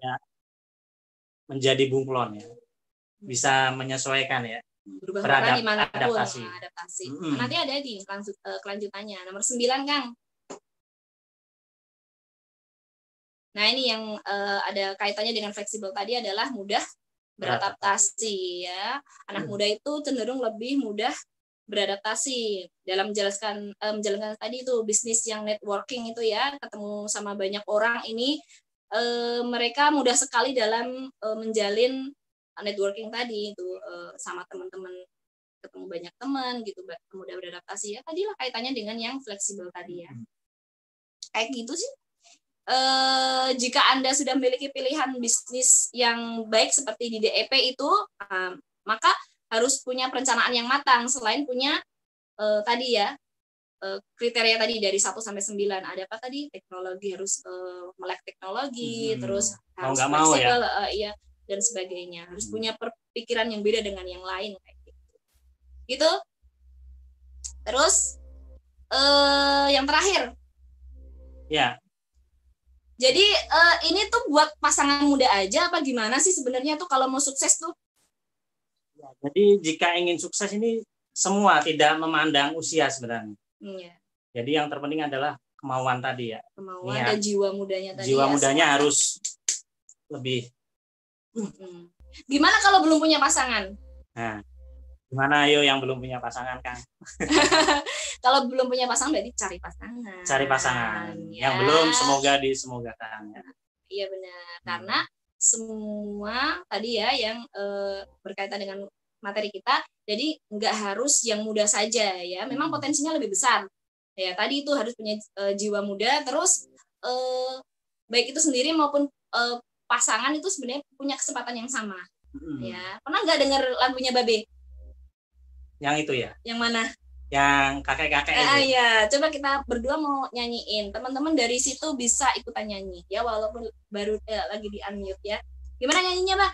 Ya. Menjadi bunglon ya. Bisa menyesuaikan ya. Berubah warna dimanapun. Adaptasi. Adaptasi. Nanti ada di kelanjutannya. Nomor 9, Kang. Nah, ini yang ada kaitannya dengan fleksibel tadi adalah mudah beradaptasi ya. Anak muda itu cenderung lebih mudah beradaptasi dalam menjalankan tadi itu bisnis yang networking itu ya, ketemu sama banyak orang ini mereka mudah sekali dalam menjalin networking tadi itu sama teman-teman, ketemu banyak teman gitu, mudah beradaptasi ya. Tadilah kaitannya dengan yang fleksibel tadi ya. Kayak gitu sih. Jika Anda sudah memiliki pilihan bisnis yang baik seperti di DEP itu, maka harus punya perencanaan yang matang. Selain punya tadi ya kriteria tadi dari 1 sampai 9. Ada apa tadi? Teknologi, harus melek teknologi, terus harus fleksibel ya, dan sebagainya. Harus punya pikiran yang beda dengan yang lain kayak gitu. Gitu. Terus yang terakhir. Ya. Jadi ini tuh buat pasangan muda aja apa gimana sih sebenarnya tuh kalau mau sukses tuh? Jadi jika ingin sukses ini semua, tidak memandang usia sebenarnya. Iya. Jadi yang terpenting adalah kemauan tadi ya. Kemauan dan jiwa mudanya tadi. Jiwa ya, mudanya semua. harus lebih. Gimana kalau belum punya pasangan? Nah, gimana ayo yang belum punya pasangan, Kang? Kalau belum punya pasangan berarti cari pasangan. Cari pasangan. Ya. Yang belum semoga disemogakan. Iya benar. Karena semua tadi ya yang berkaitan dengan materi kita, jadi nggak harus yang muda saja ya. Memang potensinya lebih besar. Ya tadi itu harus punya jiwa muda, terus baik itu sendiri maupun pasangan itu sebenarnya punya kesempatan yang sama. Ya, pernah nggak dengar lagunya Babe? Yang itu ya? Yang mana? Yang kakek-kakek itu. Iya, coba kita berdua mau nyanyiin. Teman-teman dari situ bisa ikutan nyanyi ya, walaupun baru lagi di unmute ya. Gimana nyanyinya, Bah?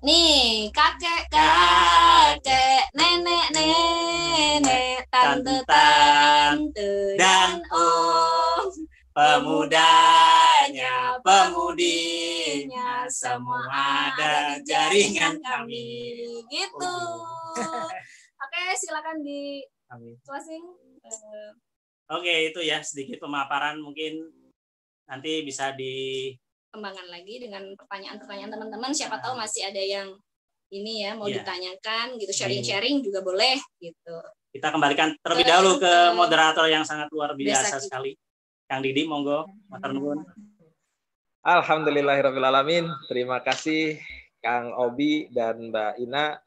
Nih, kakek-kakek, nenek-nenek, tante-tante, dan om, pemudanya, pemudinya, semua ada jaringan kami. Gitu. Oke, silakan di closing. Oke, itu ya sedikit pemaparan, mungkin nanti bisa dikembangkan lagi dengan pertanyaan-pertanyaan teman-teman. Siapa tahu masih ada yang ini ya mau ditanyakan gitu, sharing-sharing juga boleh gitu. Kita kembalikan terlebih dahulu ke moderator yang sangat luar biasa sekali. Kang Didi, monggo, matur nuwun. Alhamdulillahirrahmanirrahim. Terima kasih Kang Obi dan Mbak Ina.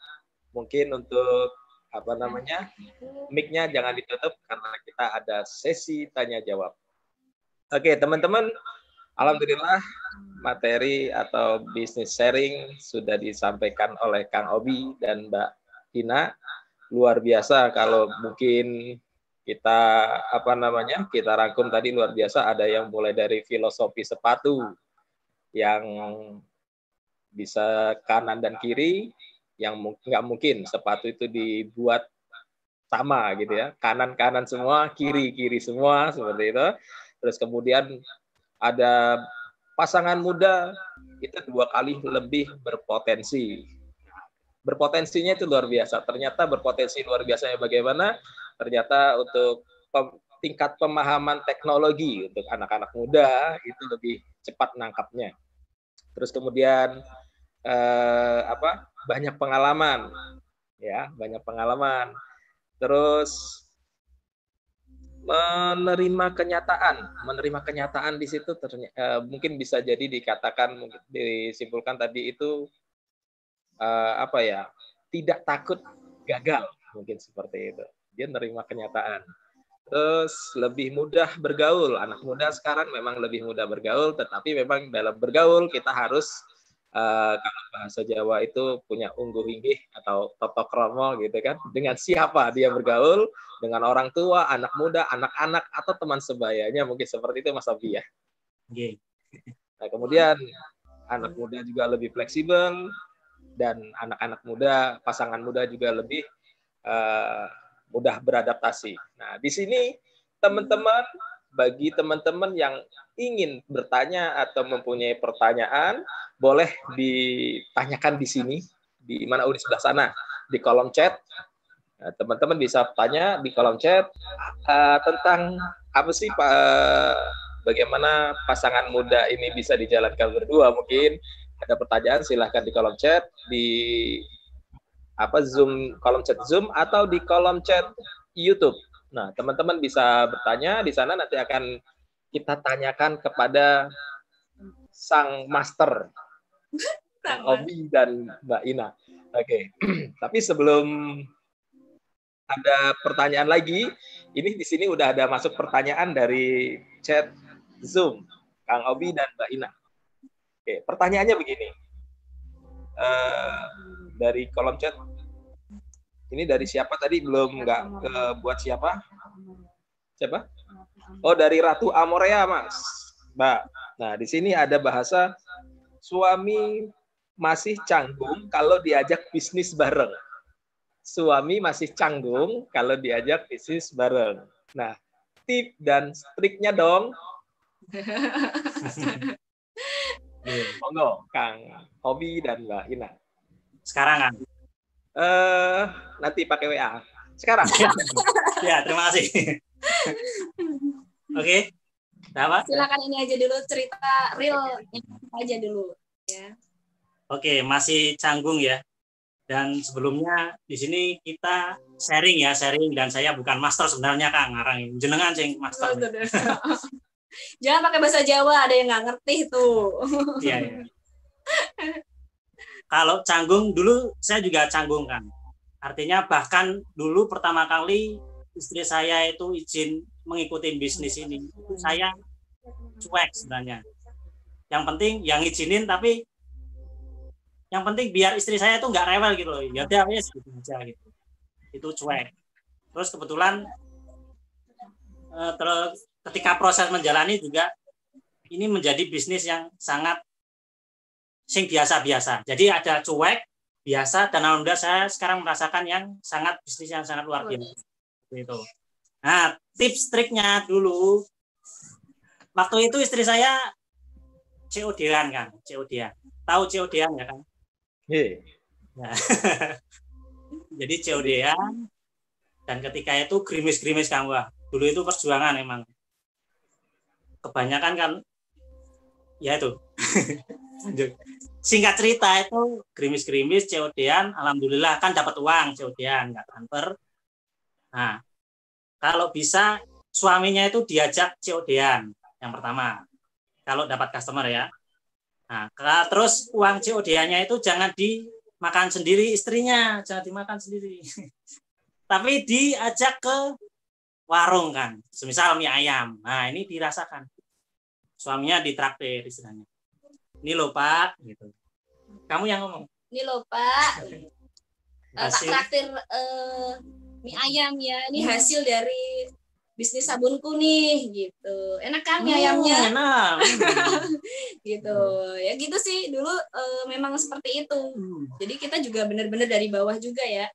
Mungkin untuk mic-nya jangan ditutup karena kita ada sesi tanya jawab. Oke, teman-teman, alhamdulillah materi atau business sharing sudah disampaikan oleh Kang Obi dan Mbak Ina. Luar biasa kalau mungkin kita kita rangkum tadi luar biasa. Ada yang mulai dari filosofi sepatu yang bisa kanan dan kiri, yang nggak mungkin sepatu itu dibuat sama gitu ya, kanan semua, kiri semua, seperti itu. Terus kemudian ada pasangan muda itu 2 kali lebih berpotensi. Berpotensinya itu luar biasa. Ternyata berpotensi luar biasanya bagaimana? Ternyata untuk tingkat pemahaman teknologi untuk anak-anak muda itu lebih cepat nangkapnya. Terus kemudian banyak pengalaman, ya, banyak pengalaman. Terus menerima kenyataan di situ mungkin bisa jadi dikatakan, disimpulkan tadi itu tidak takut gagal, mungkin seperti itu. Dia menerima kenyataan. Terus lebih mudah bergaul. Anak muda sekarang memang lebih mudah bergaul, tetapi memang dalam bergaul kita harus kalau bahasa Jawa itu punya ungguh inggih atau toto kromo gitu kan. Dengan siapa dia bergaul, dengan orang tua, anak muda, anak-anak atau teman sebayanya, mungkin seperti itu Mas Abi ya. Okay. Nah, kemudian anak muda juga lebih fleksibel, dan anak-anak muda, pasangan muda juga lebih mudah beradaptasi. Nah, di sini teman-teman, bagi teman-teman yang ingin bertanya atau mempunyai pertanyaan, boleh ditanyakan di sini, di mana di sebelah sana, di kolom chat. Nah, teman-teman bisa tanya di kolom chat tentang apa sih bagaimana pasangan muda ini bisa dijalankan berdua. Mungkin ada pertanyaan, silahkan di kolom chat, di Zoom, kolom chat Zoom atau di kolom chat YouTube. Nah, teman-teman bisa bertanya di sana, nanti akan kita tanyakan kepada sang master, Obi dan Mbak Ina. Oke. Tapi sebelum ada pertanyaan lagi, ini di sini udah ada masuk pertanyaan dari chat Zoom, Kang Obi dan Mbak Ina. Oke, pertanyaannya begini. Dari kolom chat. Ini dari siapa tadi? Belum buat siapa? Siapa? Oh, dari Ratu Amorea, Mas. Mbak. Nah, di sini ada bahasa suami masih canggung kalau diajak bisnis bareng. Suami masih canggung kalau diajak bisnis bareng. Nah, tip dan triknya dong. Monggo, Kang Obi dan Mbak Ina. Sekarang kan? Nanti pakai WA. Sekarang. Ya, terima kasih. Oke. Silakan ini aja dulu, cerita real aja dulu ya. Oke, masih canggung ya. Dan sebelumnya di sini kita sharing dan saya bukan master sebenarnya, Kang ngarang. Jenengan sing master. Jangan pakai bahasa Jawa, ada yang nggak ngerti tuh. Iya, iya. Kalau canggung, dulu saya juga canggung, kan. Artinya bahkan dulu pertama kali istri saya itu izin mengikuti bisnis ini. Saya cuek sebenarnya. Yang penting yang ngizinin, tapi yang penting biar istri saya tuh nggak rewel gitu loh. Ya udah wes gitu aja gitu. Itu cuek. Terus kebetulan terus ketika proses menjalani juga ini menjadi bisnis yang sangat sing biasa-biasa. Jadi ada cuek, biasa, dan alhamdulillah saya sekarang merasakan yang sangat bisnis yang sangat luar biasa. Gitu. Nah, tips triknya dulu, waktu itu istri saya COD-an kan, COD-an. Tahu COD-an ya kan? Nah, jadi COD-an, dan ketika itu gerimis-gerimis kan, wah, dulu itu perjuangan emang. Kebanyakan kan, ya itu. Singkat cerita itu gerimis-gerimis COD-an, alhamdulillah kan dapat uang COD-an, nggak transfer. Nah, kalau bisa suaminya itu diajak COD-an yang pertama. Kalau dapat customer ya. Nah, terus uang COD-nya itu jangan dimakan sendiri istrinya, jangan dimakan sendiri. Tapi diajak ke warung kan, semisal mie ayam. Nah, ini dirasakan. Suaminya ditraktir istilahnya. Ini loh Pak, gitu. Kamu yang ngomong. Ini loh Pak, tak traktir mie ayam ya. Ini hasil dari bisnis sabunku nih, gitu. Enak kan mie ayamnya? Enak. Gitu. Ya gitu sih. Dulu memang seperti itu. Jadi kita juga benar-benar dari bawah juga ya.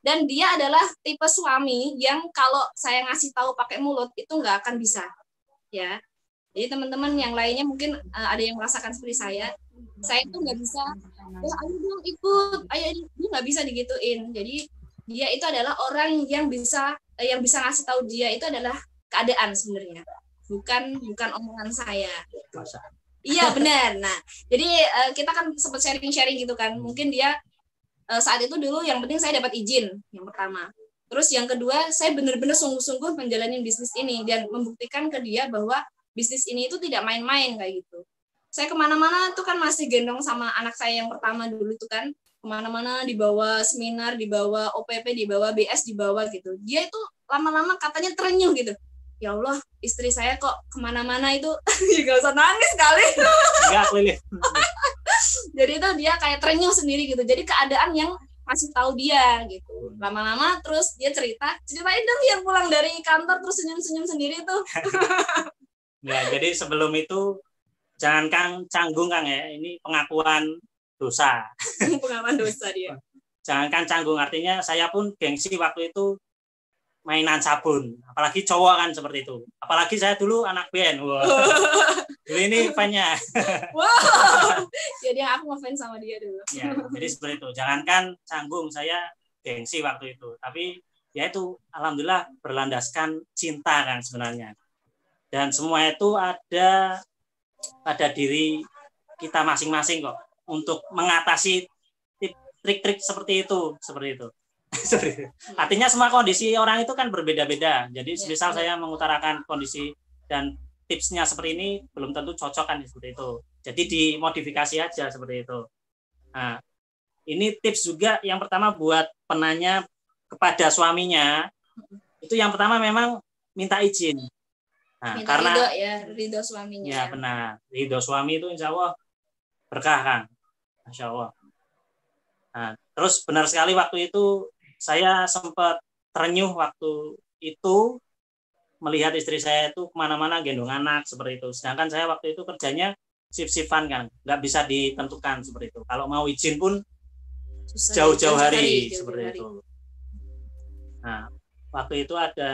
Dan dia adalah tipe suami yang kalau saya ngasih tahu pakai mulut itu nggak akan bisa, ya. Jadi teman-teman yang lainnya mungkin ada yang merasakan seperti saya itu nggak bisa, oh, ayo dong ikut, ayo, dia nggak bisa digituin. Jadi dia itu adalah orang yang bisa ngasih tahu dia itu adalah keadaan sebenarnya, bukan omongan saya. Iya benar. Nah, jadi kita kan sempat sharing gitu kan. Mungkin dia saat itu dulu yang penting saya dapat izin yang pertama. Terus yang kedua saya benar-benar sungguh-sungguh menjalani bisnis ini dan membuktikan ke dia bahwa bisnis ini itu tidak main-main kayak gitu. Saya kemana-mana tuh kan masih gendong sama anak saya yang pertama dulu tuh kan, kemana-mana dibawa seminar, dibawa OPP, dibawa BS, dibawa gitu. Dia itu lama-lama katanya terenyuh gitu. Ya Allah, istri saya kok kemana-mana itu gak usah nangis kali. Enggak, Lili. Jadi itu dia kayak terenyuh sendiri gitu. Jadi keadaan yang masih tahu dia gitu. Lama-lama terus dia ceritain dong yang pulang dari kantor terus senyum-senyum sendiri tuh. Ya, jadi sebelum itu jangan Kang canggung Kang ya, ini pengakuan dosa. Pengakuan dosa dia. Jangan kan canggung, artinya saya pun gengsi waktu itu mainan sabun, apalagi cowok kan seperti itu. Apalagi saya dulu anak band. Wow. Dulu ini fan-nya. Wow. Jadi aku ngefans sama dia dulu. Ya, jadi seperti itu. Jangankan canggung, saya gengsi waktu itu. Tapi ya itu alhamdulillah berlandaskan cinta kan sebenarnya. Dan semua itu ada pada diri kita masing-masing kok untuk mengatasi trik-trik seperti itu. Artinya semua kondisi orang itu kan berbeda-beda. Jadi misal saya mengutarakan kondisi dan tipsnya seperti ini belum tentu cocok kan seperti itu. Jadi dimodifikasi aja seperti itu. Nah, ini tips juga yang pertama buat penanya kepada suaminya. Itu yang pertama memang minta izin. Nah, minta karena ridho suaminya. Ya benar, ridho suami itu insya Allah berkah kan, Masya Allah. Nah, terus benar sekali waktu itu saya sempat terenyuh waktu itu melihat istri saya itu kemana-mana gendong anak seperti itu. Sedangkan saya waktu itu kerjanya shift-shiftan kan, nggak bisa ditentukan seperti itu. Kalau mau izin pun jauh-jauh hari seperti itu. Nah, waktu itu ada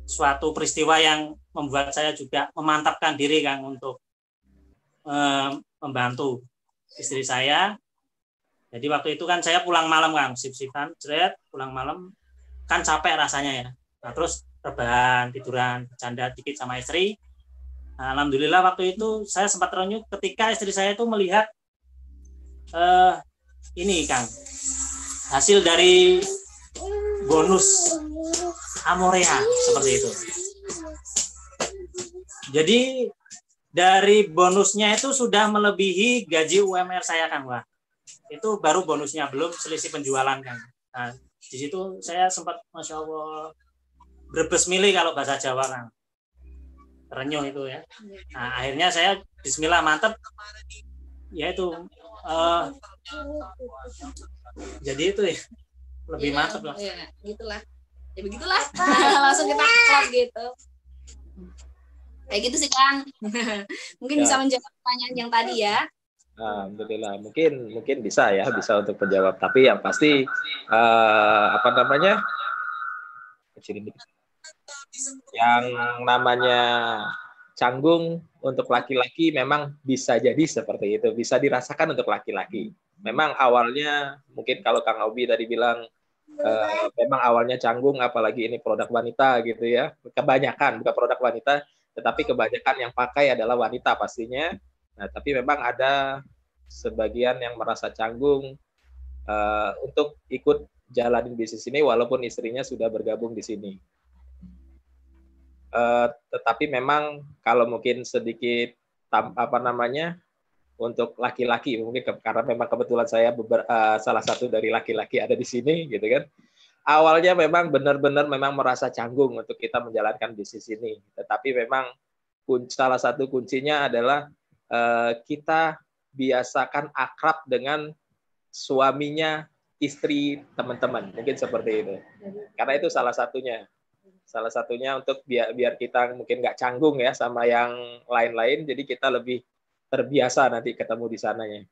suatu peristiwa yang membuat saya juga memantapkan diri Kang untuk membantu istri saya. Jadi waktu itu kan saya pulang malam Kang, sip-sipan, pulang malam kan capek rasanya ya. Nah, terus rebahan, tiduran, bercanda dikit sama istri. Nah, alhamdulillah waktu itu saya sempat terenyuh ketika istri saya itu melihat ini Kang, hasil dari bonus Amorea seperti itu. Jadi dari bonusnya itu sudah melebihi gaji UMR saya Kang, wah. Itu baru bonusnya, belum selisih penjualan Kang. Nah, di situ saya sempat Masya Allah berbes milih kalau bahasa Jawa Kang. terenyuh itu ya. Nah, akhirnya saya bismillah mantep. Ya itu jadi itu ya lebih mantep lah. Iya, gitulah. Ya begitulah. Langsung kita close gitu. Kayak gitu sih Kang. Mungkin bisa menjawab pertanyaan yang tadi ya. Alhamdulillah, mungkin bisa untuk menjawab. Tapi yang pasti yang namanya canggung untuk laki-laki memang bisa jadi seperti itu, bisa dirasakan untuk laki-laki. Memang awalnya mungkin kalau Kang Obi tadi bilang memang awalnya canggung, apalagi ini produk wanita gitu ya. Kebanyakan bukan produk wanita, tetapi kebanyakan yang pakai adalah wanita pastinya. Nah, tapi memang ada sebagian yang merasa canggung untuk ikut jalanin bisnis ini walaupun istrinya sudah bergabung di sini. Tetapi memang kalau mungkin sedikit untuk laki-laki mungkin karena memang kebetulan saya salah satu dari laki-laki ada di sini gitu kan. Awalnya memang benar-benar memang merasa canggung untuk kita menjalankan bisnis ini. Tetapi memang salah satu kuncinya adalah kita biasakan akrab dengan suaminya istri teman-teman, mungkin seperti itu. Karena itu salah satunya untuk biar kita mungkin nggak canggung ya sama yang lain-lain, jadi kita lebih terbiasa nanti ketemu di sananya.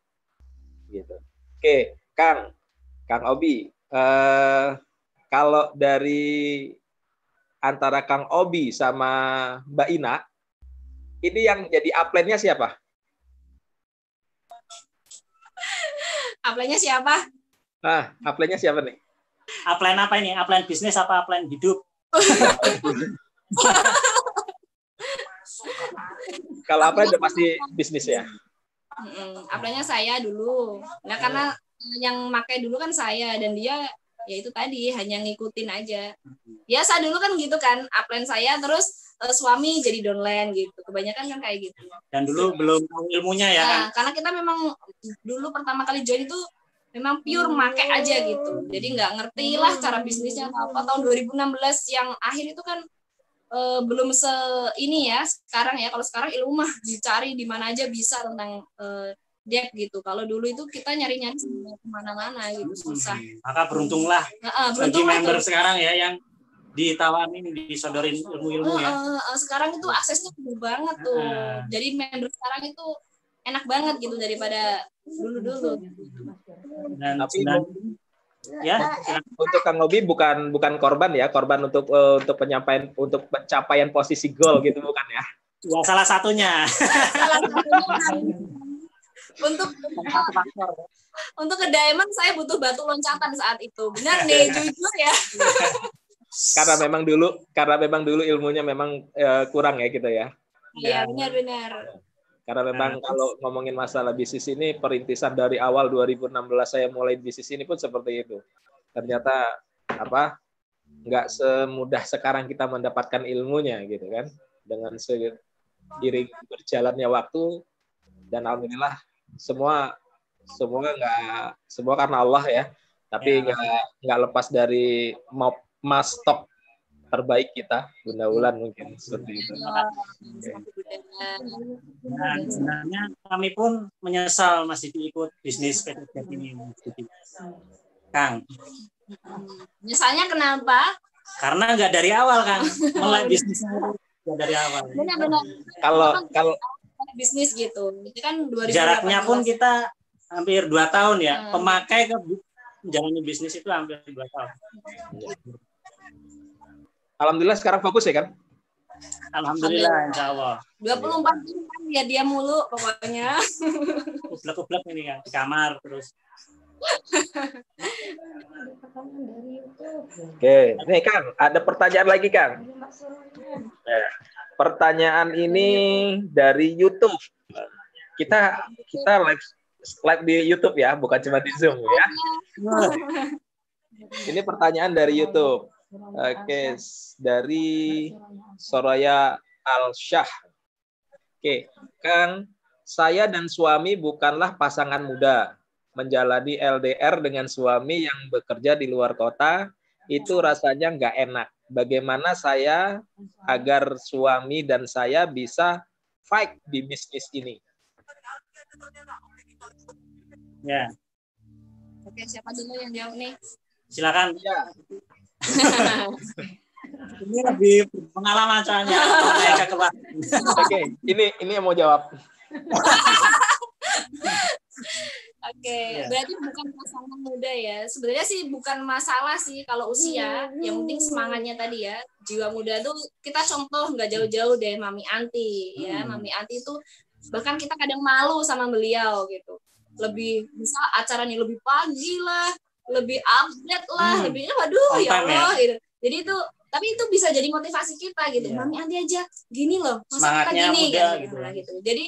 Gitu. Oke, Kang Obi, kalau dari antara Kang Obi sama Mbak Ina, ini yang jadi upline-nya siapa? Upline-nya siapa? Upline-nya siapa nih? Upline apa ini? Upline bisnis apa upline hidup? Kalau upline udah pasti bisnis ya? Upline-nya saya dulu. Nah, karena yang pakai dulu kan saya, dan dia ya itu tadi hanya ngikutin aja. Biasa dulu kan gitu kan, upline saya terus suami jadi downline gitu. Kebanyakan kan kayak gitu. Dan dulu belum tahu ilmunya ya kan? Karena kita memang dulu pertama kali join itu memang pure make aja gitu. Jadi nggak ngerti lah cara bisnisnya apa. Tahun 2016 yang akhir itu kan belum ini ya sekarang ya. Kalau sekarang ilmu mah dicari di mana aja bisa tentang debt gitu. Kalau dulu itu kita nyari-nyari kemana-mana gitu, susah. Maka beruntunglah bagi member sekarang ya yang ditawarin, disodorin ilmu-ilmu ya. Sekarang itu aksesnya mudah banget tuh. Jadi member sekarang itu enak banget gitu daripada dulu-dulu. Dan tapi ya untuk Kang Obi bukan korban ya, korban untuk pencapaian posisi goal gitu bukan ya? Ya salah satunya. Untuk ke diamond saya butuh batu loncatan saat itu. Benar nih, jujur ya. Karena memang dulu ilmunya memang kurang ya kita ya. Iya, benar. Karena memang kalau ngomongin masalah bisnis ini, perintisan dari awal 2016 saya mulai bisnis ini pun seperti itu. Ternyata nggak semudah sekarang kita mendapatkan ilmunya gitu kan. Dengan seiring berjalannya waktu, dan alhamdulillah semua karena Allah ya. Tapi nggak lepas dari stok terbaik kita, Guna mungkin seperti itu. Dan sebenarnya kami pun menyesal masih diikut bisnis PT Jet ini, Kang. Misalnya kenapa? Karena nggak dari awal, Kang. Mulai bisnisnya nggak dari awal. Benar. Kalau bisnis gitu, itu kan 2018. Jaraknya pun kita hampir 2 tahun ya. Pemakai ke menjalani bisnis itu hampir 2 tahun. Alhamdulillah sekarang fokus ya kan? Alhamdulillah, insya Allah. 24 jam kan dia mulu pokoknya. Kublak-kublak ini kan di kamar terus. Oke, nih Kang, ada pertanyaan lagi Kang. Pertanyaan ini dari YouTube. Kita live di YouTube ya, bukan cuma di Zoom ya. Ini pertanyaan dari YouTube. Oke, dari Soraya Al-Syah. Oke, Kang, saya dan suami bukanlah pasangan muda. Menjalani LDR dengan suami yang bekerja di luar kota, itu rasanya nggak enak bagaimana saya agar suami dan saya bisa fight di bisnis ini. Ya, Oke, siapa dulu yang jawab nih? silakan. Ya. Ini lebih pengalaman soalnya. Saya keluar. Oke, ini yang mau jawab. Oke, Iya. berarti bukan pasangan muda ya. Sebenarnya sih bukan masalah sih kalau usia. Yang penting semangatnya tadi ya. Jiwa muda tuh kita contoh nggak jauh-jauh deh Mami Anti ya. Mami Anti itu bahkan kita kadang malu sama beliau gitu. Lebih bisa acaranya lebih pagi lah, lebih update lah, lebih waduh On ya time Allah gitu. Jadi itu tapi itu bisa jadi motivasi kita gitu. Iya. Mami Anti aja gini loh, masa kita Semangatnya gini muda kan gitu. nah, gitu. Jadi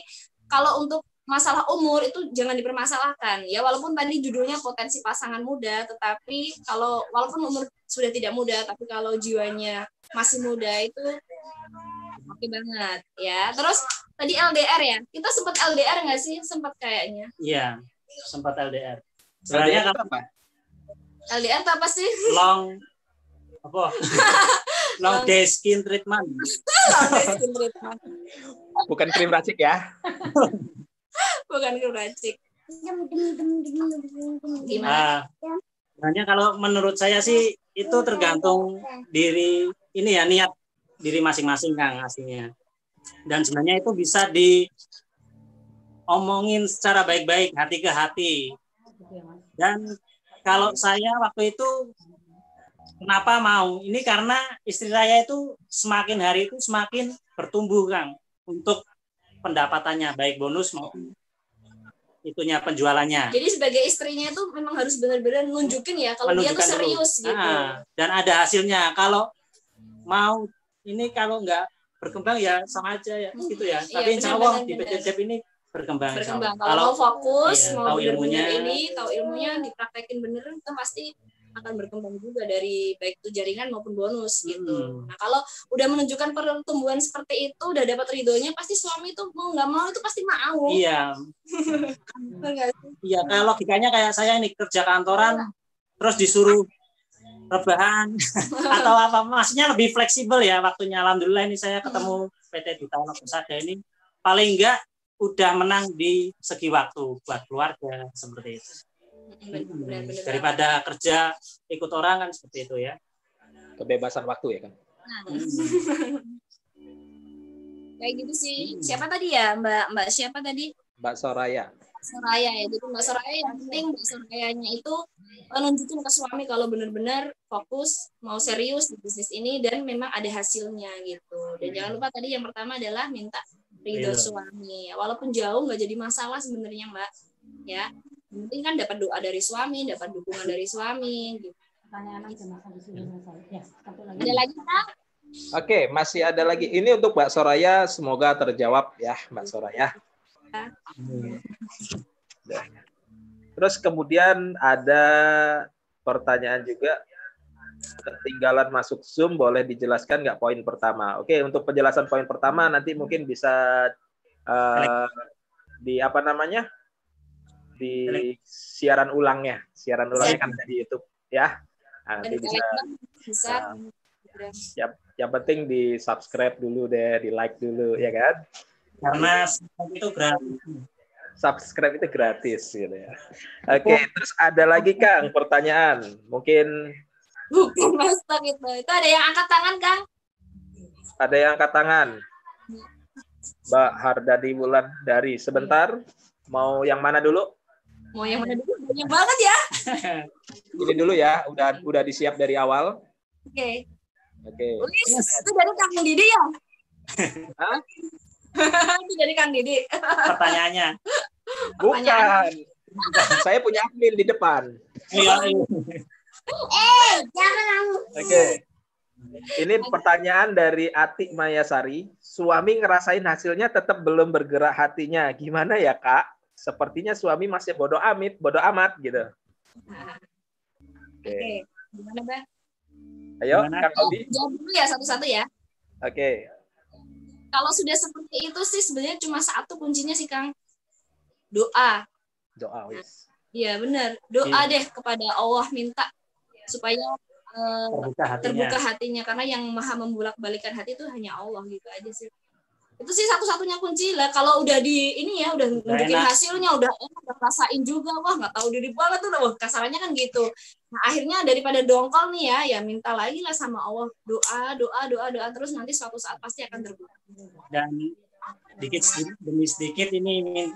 kalau untuk masalah umur itu jangan dipermasalahkan ya, walaupun tadi judulnya potensi pasangan muda, tetapi kalau walaupun umur sudah tidak muda tapi kalau jiwanya masih muda itu oke banget ya. Terus tadi LDR ya, kita sempat LDR nggak sih? Sempat kayaknya. Iya, sempat LDR. Sebenarnya LDR kalau apa? LDR itu apa sih? long apa? Long day skin treatment. Bukan krim racik ya. Bukan keracik. Gimana? Nah, sebenarnya kalau menurut saya sih itu tergantung diri ini ya, niat diri masing-masing Kang aslinya. Dan sebenarnya itu bisa diomongin secara baik-baik, hati ke hati. Dan kalau saya waktu itu kenapa mau? Ini karena istri saya itu semakin hari itu semakin bertumbuh Kang untuk pendapatannya baik bonus maupun itunya penjualannya. Jadi sebagai istrinya itu memang harus benar-benar nunjukin ya kalau dia tuh Menunjukkan dulu. serius gitu. Dan ada hasilnya. Kalau mau ini kalau nggak berkembang ya sama aja ya gitu ya. Iya, Tapi insya Allah di benar-benar. PT Dep ini berkembang. insya Allah. Kalau mau fokus, iya, mau tahu benar-benar ilmunya. ini, tahu ilmunya, dipraktekin bener, itu pasti akan berkembang juga dari baik itu jaringan maupun bonus gitu. Nah kalau udah menunjukkan pertumbuhan seperti itu, udah dapat ridhonya, pasti suami itu mau nggak mau itu pasti mau. Iya. Bener nggak sih? Iya, kayak logikanya kayak saya ini kerja kantoran terus disuruh rebahan atau apa, maksudnya lebih fleksibel ya waktunya. Alhamdulillah ini saya ketemu PT Duta Persada ini paling enggak udah menang di segi waktu buat keluarga seperti itu. Benar-benar. Daripada kerja ikut orang kan seperti itu ya. Kebebasan waktu ya kan. Kayak gitu sih. Siapa tadi ya Mbak siapa tadi? Mbak Soraya. Soraya ya. Jadi Mbak Soraya yang penting Mbak Sorayanya itu nunjukin ke suami kalau benar-benar fokus mau serius di bisnis ini dan memang ada hasilnya gitu. Dan jangan lupa tadi yang pertama adalah minta ridho suami. Walaupun jauh nggak jadi masalah sebenarnya Mbak. Ya. Yang penting kan dapat doa dari suami, dapat dukungan dari suami gitu. Pertanyaan aja Mas, habis ini selesai. Ya, satu lagi. Ada lagi Kak? Oke, masih ada lagi. Ini untuk Mbak Soraya, semoga terjawab ya Mbak Soraya. Terus kemudian ada pertanyaan juga, ketinggalan masuk Zoom, boleh dijelaskan nggak poin pertama? Oke, untuk penjelasan poin pertama nanti mungkin bisa di apa namanya? Di siaran ulangnya kan di YouTube ya. Nah, nanti bisa. Yang penting di subscribe dulu deh, di like dulu ya kan? Karena itu gratis. Subscribe itu gratis gitu ya. Oke, terus ada lagi Kang pertanyaan. Mungkin bukan Mas Tok itu. Itu ada yang angkat tangan Kang? Ada yang angkat tangan. Mbak Hardadi Wulan dari sebentar. Mau yang mana dulu? Mau yang mana dulu? Banyak banget ya. Ini dulu ya, udah disiap dari awal. Oke. Oke. Itu dari Kang Didi ya? Hah? Itu dari Kang Didi. Pertanyaannya. Bukan. Saya punya admin di depan. Iya. Jangan. Oke. Ini pertanyaan dari Atik Mayasari. Suami ngerasain hasilnya tetap belum bergerak hatinya. Gimana ya, Kak? Sepertinya suami masih bodoh amat gitu. Oke. Gimana, Bang? Ayo, Kang Odi. Jawab dulu ya satu-satu ya. Oke. Kalau sudah seperti itu sih sebenarnya cuma satu kuncinya sih, Kang. Doa. Doa, wis. Iya, benar. Doa deh kepada Allah, minta supaya terbuka hatinya, karena yang maha membulak-balikan hati itu hanya Allah, gitu aja sih. Itu sih satu-satunya kunci lah. Kalau udah di ini ya udah nunjukin hasilnya, udah rasain juga, wah nggak tahu diri banget tuh, wah kasarannya kan gitu. Nah akhirnya daripada dongkol nih ya minta lagi lah sama Allah, doa terus, nanti suatu saat pasti akan terbuka. Dan demi sedikit ini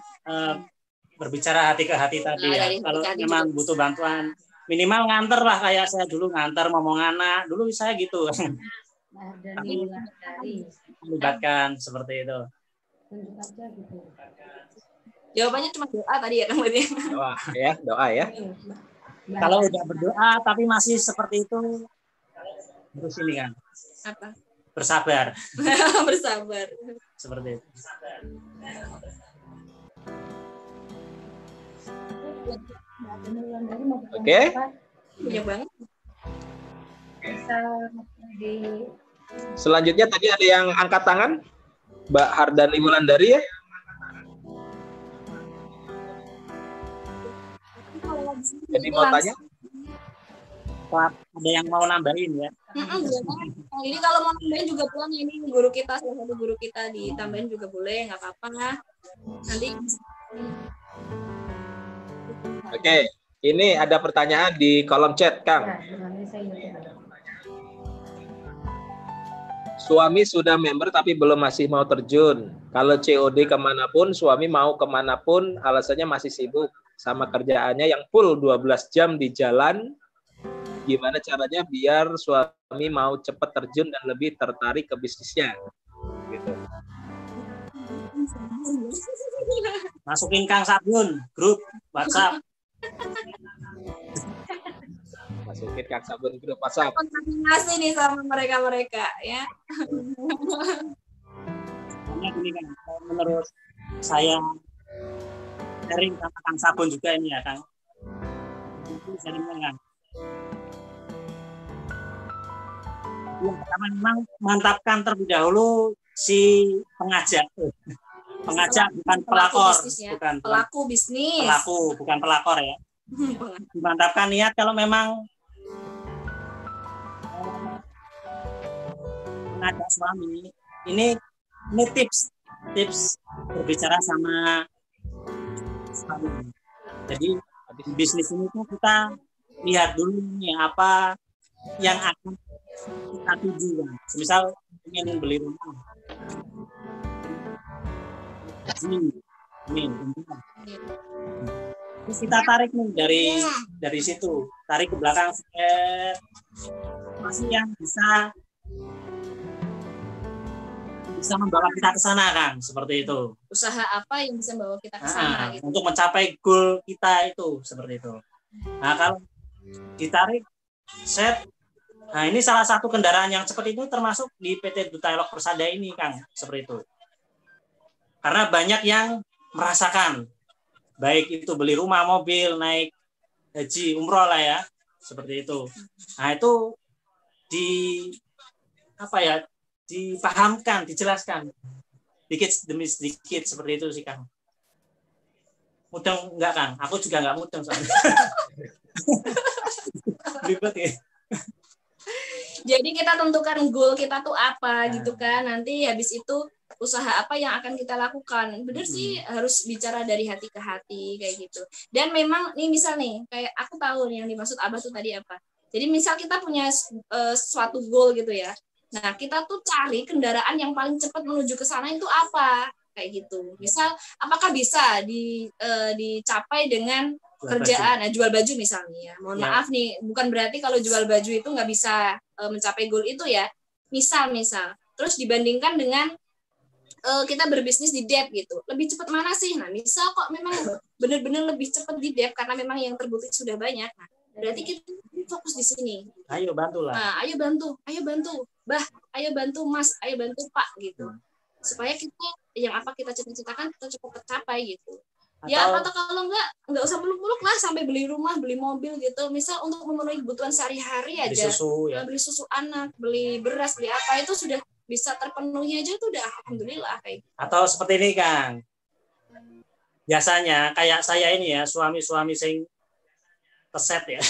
berbicara hati ke hati tadi ya. Kalau memang butuh bantuan, minimal nganter lah, kayak saya dulu nganter ngomong anak dulu saya gitu. Melibatkan seperti itu. Jawabannya cuma doa tadi ya Kang Budi. Doa ya. Kalau udah berdoa tapi masih seperti itu, terus ini kan. Apa? Bersabar. Bersabar. Seperti itu. Oke. Banyak banget. Selanjutnya tadi ada yang angkat tangan, Mbak Hardani Wulandari ya. Jadi mau tanya? Ada yang mau nambahin ya? Ini kalau mau nambahin juga boleh, ini guru kita, salah satu guru kita, ditambahin juga boleh, nggak apa-apa. Nanti. Oke, ini ada pertanyaan di kolom chat, Kang. Suami sudah member tapi belum masih mau terjun. Kalau COD kemanapun, suami mau kemanapun, alasannya masih sibuk sama kerjaannya yang full 12 jam di jalan. Gimana caranya biar suami mau cepat terjun dan lebih tertarik ke bisnisnya? Gitu. Masukin Kang Sabun, grup WhatsApp. Masukin Kang Sabun grup WhatsApp. Kontaminasi nih sama mereka ya. Hanya ini kan, menurut saya sharing sama Kang Sabun juga ini ya Kang. Sharingnya kan. Yang pertama memang mantapkan terlebih dahulu si pengajak. Pengajak bukan pelakor, bukan pelaku bisnis. Pelaku bukan pelakor ya. Dimantapkan niat kalau memang mengajak suami. Ini tips berbicara sama suami. Jadi di bisnis ini tuh kita lihat dulu nih apa yang akan kita tuju. Misal ingin beli rumah. Ini. Terus kita tarik nih dari situ, tarik ke belakang, masih yang bisa membawa kita ke sana Kang, seperti itu. Usaha apa yang bisa membawa kita ke sana gitu. Untuk mencapai goal kita itu seperti itu. Nah, kalau ditarik set, nah ini salah satu kendaraan yang cepat itu termasuk di PT Dutailog Persada ini Kang, seperti itu. Karena banyak yang merasakan, baik itu beli rumah, mobil, naik haji, umroh lah ya, seperti itu. Nah itu dipahamkan, dijelaskan, dikit demi sedikit seperti itu sih Kang. Mudeng enggak Kang? Aku juga enggak mudeng soalnya. Ribet ya. Jadi kita tentukan goal kita tuh apa gitu kan. Nanti habis itu usaha apa yang akan kita lakukan. Bener sih harus bicara dari hati ke hati kayak gitu. Dan memang nih misal nih kayak aku tahu nih yang dimaksud Abah tuh tadi apa. Jadi misal kita punya suatu goal gitu ya. Nah, kita tuh cari kendaraan yang paling cepat menuju ke sana itu apa? Kayak gitu. Misal apakah bisa dicapai dengan kerjaan, jual baju misalnya. Mohon maaf nih, bukan berarti kalau jual baju itu nggak bisa mencapai goal itu ya. Misal. Terus dibandingkan dengan kita berbisnis di debt gitu. Lebih cepat mana sih? Nah, misal kok memang benar-benar lebih cepat di debt karena memang yang terbukti sudah banyak. Nah, berarti kita fokus di sini. Ayo bantulah. Nah, ayo bantu, Bah, ayo bantu Mas, ayo bantu Pak gitu. Supaya kita yang apa kita cita-citakan kita cukup tercapai gitu. Ya atau kalau enggak usah muluk-muluk lah sampai beli rumah, beli mobil gitu. Misal untuk memenuhi kebutuhan sehari-hari aja. Beli susu anak, beli beras, beli apa itu sudah bisa terpenuhi aja tuh udah alhamdulillah kayak gitu. Atau seperti ini Kang. Biasanya kayak saya ini ya, suami-suami sing keset ya.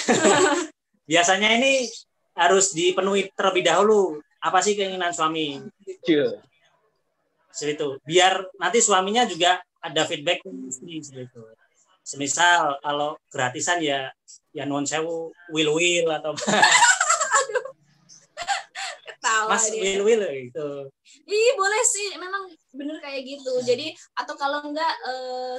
Biasanya ini harus dipenuhi terlebih dahulu. Apa sih keinginan suami? Seperti itu. Biar nanti suaminya juga ada feedback ke istri seperti itu. Semisal kalau gratisan ya nuwun sewu will atau Ketawa Mas dia. will gitu. Ih, boleh sih, memang bener kayak gitu. Jadi atau kalau enggak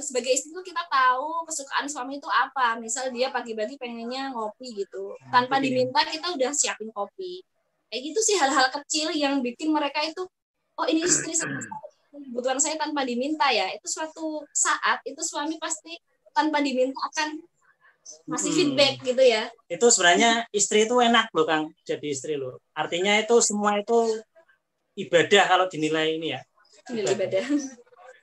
sebagai istri tuh kita tahu kesukaan suami itu apa. Misal dia pagi-pagi pengennya ngopi gitu. Tanpa diminta kita udah siapin kopi. Kayak gitu sih hal-hal kecil yang bikin mereka itu, oh ini istri saya, kebutuhan saya tanpa diminta ya. Itu suatu saat itu suami pasti tanpa diminta akan masih feedback gitu ya. Itu sebenarnya istri itu enak loh Kang, jadi istri loh. Artinya itu semua itu ibadah kalau dinilai ini ya. Ibadah.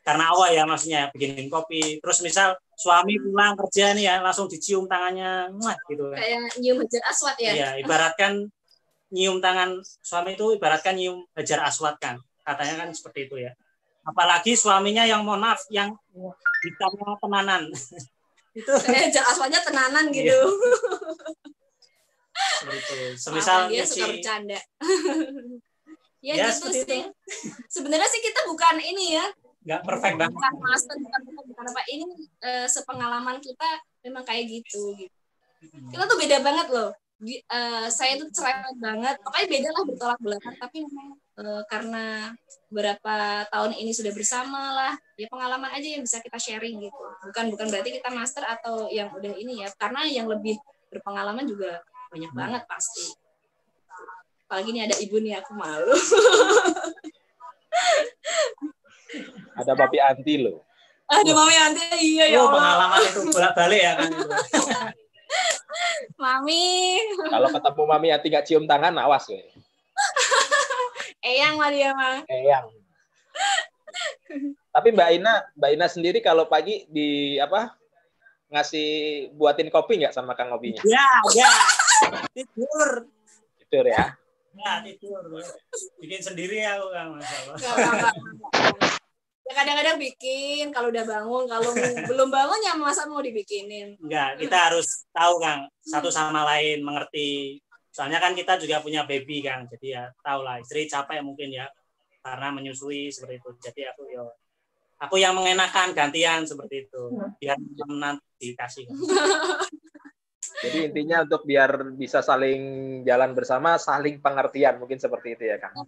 Karena awal ya maksudnya bikinin kopi. Terus misal suami pulang kerja nih ya langsung dicium tangannya gitu kan. Kayak nyium hajar aswad ya. Iya, ibaratkan nyium tangan suami itu ibaratkan nyium hajar aswad kan. Katanya kan seperti itu ya. Apalagi suaminya yang mohon maaf yang hitamnya tenanan. Itu kayak hajar aswadnya tenanan gitu. Seperti itu. Semisal dia suka bercanda. Ya gitu sih. Itu. Sebenarnya sih kita bukan ini ya. Nggak perfect banget. Bukan master, bukan apa. Ini sepengalaman kita memang kayak gitu. Kita tuh beda banget loh. Saya tuh cerewet banget. Pokoknya beda lah bertolak belakang. Tapi memang karena beberapa tahun ini sudah bersama lah. Ya pengalaman aja yang bisa kita sharing gitu. Bukan berarti kita master atau yang udah ini ya. Karena yang lebih berpengalaman juga banyak banget pasti. Apalagi ini ada ibu nih, aku malu. Ada Papi Anti loh. Ada Mami Anti, iya ya. Pengalaman itu bolak-balik ya kan. Mami. Kalau ketemu Mami Anti nggak cium tangan, awas loh. Eyang lah dia mah. Eyang. Tapi Mbak Ina sendiri kalau pagi di apa ngasih buatin kopi nggak sama Kang Obinya? Ya. Tidur ya. Ya, tidur. Bikin sendiri aku Kang, masalah. Ya kadang-kadang bikin kalau udah bangun, kalau belum bangun ya masa mau dibikinin. Enggak, kita harus tahu Kang, satu sama lain mengerti. Soalnya kan kita juga punya baby Kang, jadi ya tahu lah istri capek mungkin ya karena menyusui seperti itu. Jadi aku yang mengenakan gantian seperti itu biar nanti dikasih. Jadi intinya untuk biar bisa saling jalan bersama, saling pengertian mungkin seperti itu ya Kang.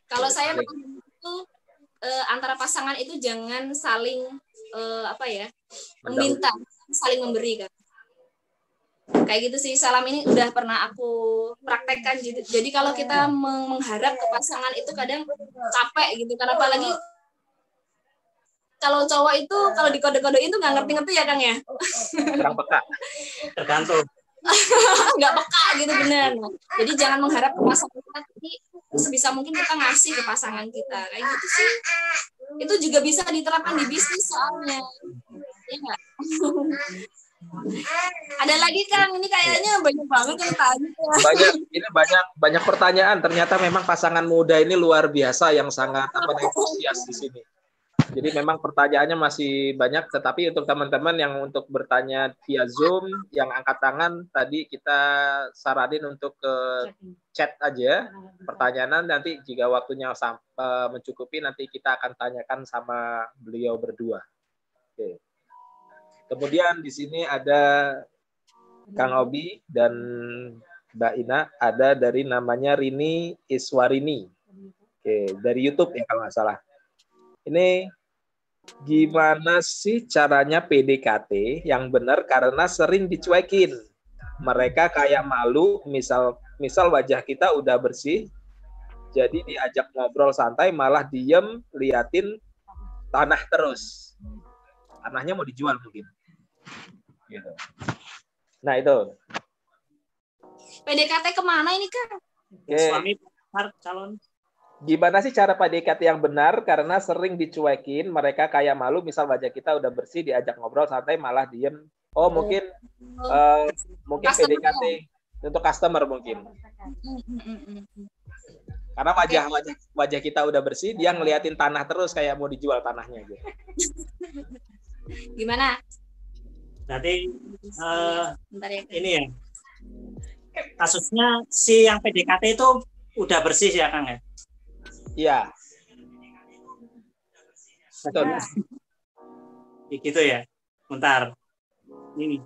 Kalau saya itu antara pasangan itu jangan saling meminta, saling memberi kan. Kayak gitu sih, salam ini udah pernah aku praktekkan. Jadi kalau kita mengharap ke pasangan itu kadang capek gitu, karena apalagi kalau cowok itu kalau dikode-kodein tuh nggak ngerti-ngerti ya Kang ya. Kurang peka. Tergantung. Nggak peka gitu bener. Jadi jangan mengharap ke pasangan kita, tapi sebisa mungkin kita ngasih ke pasangan kita. Kayak gitu sih. Itu juga bisa diterapkan di bisnis soalnya. Iya nggak? Ada lagi Kang, ini kayaknya banyak banget yang tanya. Banyak pertanyaan. Ternyata memang pasangan muda ini luar biasa yang sangat antusias di sini. Jadi memang pertanyaannya masih banyak, tetapi untuk teman-teman yang untuk bertanya via Zoom, yang angkat tangan, tadi kita saranin untuk ke chat aja pertanyaan, nanti jika waktunya mencukupi, nanti kita akan tanyakan sama beliau berdua. Oke. Kemudian di sini ada Kang Obi dan Mbak Ina, ada dari namanya Rini Iswarini. Oke, dari YouTube ya kalau nggak salah. Ini gimana sih caranya PDKT yang benar karena sering dicuekin. Mereka kayak malu, misal wajah kita udah bersih, jadi diajak ngobrol santai malah diem liatin tanah terus. Tanahnya mau dijual mungkin. Gitu. Nah itu. PDKT kemana ini Kang? Suami calon. Gimana sih cara PDKT yang benar karena sering dicuekin, mereka kayak malu, misal wajah kita udah bersih diajak ngobrol santai malah diem. Mungkin PDKT untuk customer mungkin. Karena wajah kita udah bersih, dia ngeliatin tanah terus kayak mau dijual tanahnya gitu. Gimana? Berarti ini ya. kasusnya si yang PDKT itu udah bersih ya Kang ya? Iya. Betul. Gitu ya. Bentar. Ini.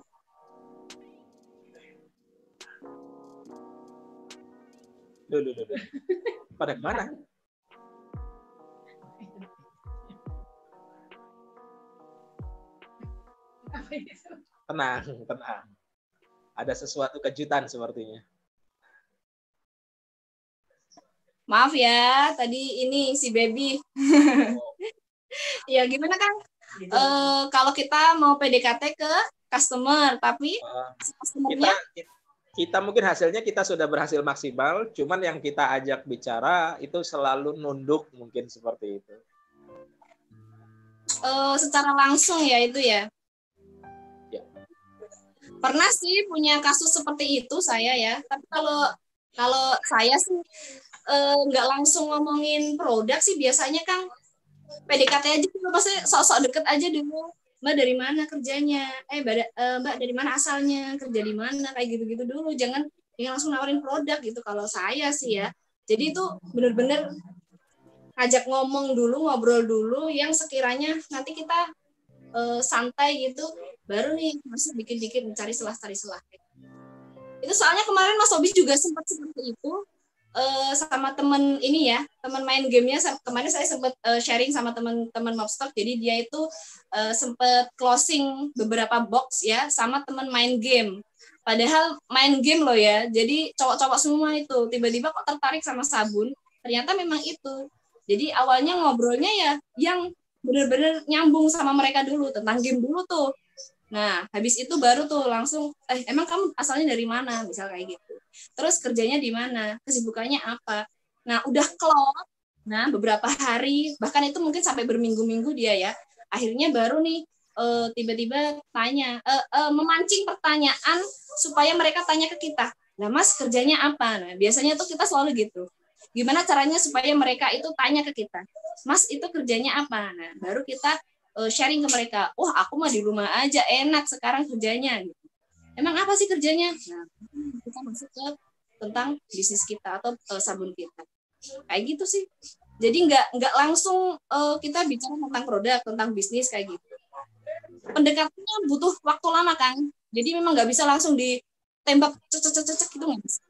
Duh. Pada kemana? Tenang. Ada sesuatu kejutan sepertinya. Maaf ya, tadi ini si baby. Ya gimana Kang? Kalau kita mau PDKT ke customer, tapi customernya kita mungkin hasilnya kita sudah berhasil maksimal, cuman yang kita ajak bicara itu selalu nunduk, mungkin seperti itu. Secara langsung ya itu ya. Pernah sih punya kasus seperti itu saya ya. Tapi kalau saya sih nggak langsung ngomongin produk sih, biasanya Kang PDKT aja dulu, pasti sok-sok deket aja dulu. Mbak dari mana kerjanya? Mbak dari mana asalnya? Kerja di mana? Kayak gitu-gitu dulu. Jangan langsung nawarin produk gitu kalau saya sih ya. Jadi itu bener-bener ngajak ngomong dulu, ngobrol dulu, yang sekiranya nanti kita santai gitu, baru nih masih dikit-dikit mencari celah. Itu soalnya kemarin Mas Obi juga sempat seperti itu sama temen ini ya, teman main gamenya. Kemarin saya sempat sharing sama teman-teman Mobstock, jadi dia itu sempat closing beberapa box ya sama teman main game. Padahal main game loh ya, jadi cowok-cowok semua itu tiba-tiba kok tertarik sama sabun. Ternyata memang itu. Jadi awalnya ngobrolnya ya yang benar-benar nyambung sama mereka dulu, tentang game dulu tuh. Nah, habis itu baru tuh langsung, emang kamu asalnya dari mana? Misal kayak gitu. Terus kerjanya di mana? Kesibukannya apa? Nah, udah klop. Nah, beberapa hari, bahkan itu mungkin sampai berminggu-minggu dia ya. Akhirnya baru nih tiba-tiba tanya, memancing pertanyaan supaya mereka tanya ke kita. Nah, Mas kerjanya apa? Nah, biasanya tuh kita selalu gitu. Gimana caranya supaya mereka itu tanya ke kita, Mas itu kerjanya apa? Nah, baru kita sharing ke mereka. Wah, aku mah di rumah aja, enak sekarang kerjanya. Gitu. Emang apa sih kerjanya? Nah, kita masuk ke tentang bisnis kita atau sabun kita. Kayak gitu sih. Jadi nggak langsung kita bicara tentang produk, tentang bisnis kayak gitu. Pendekatannya butuh waktu lama, Kang. Jadi memang nggak bisa langsung ditembak cecek gitu nggak bisa.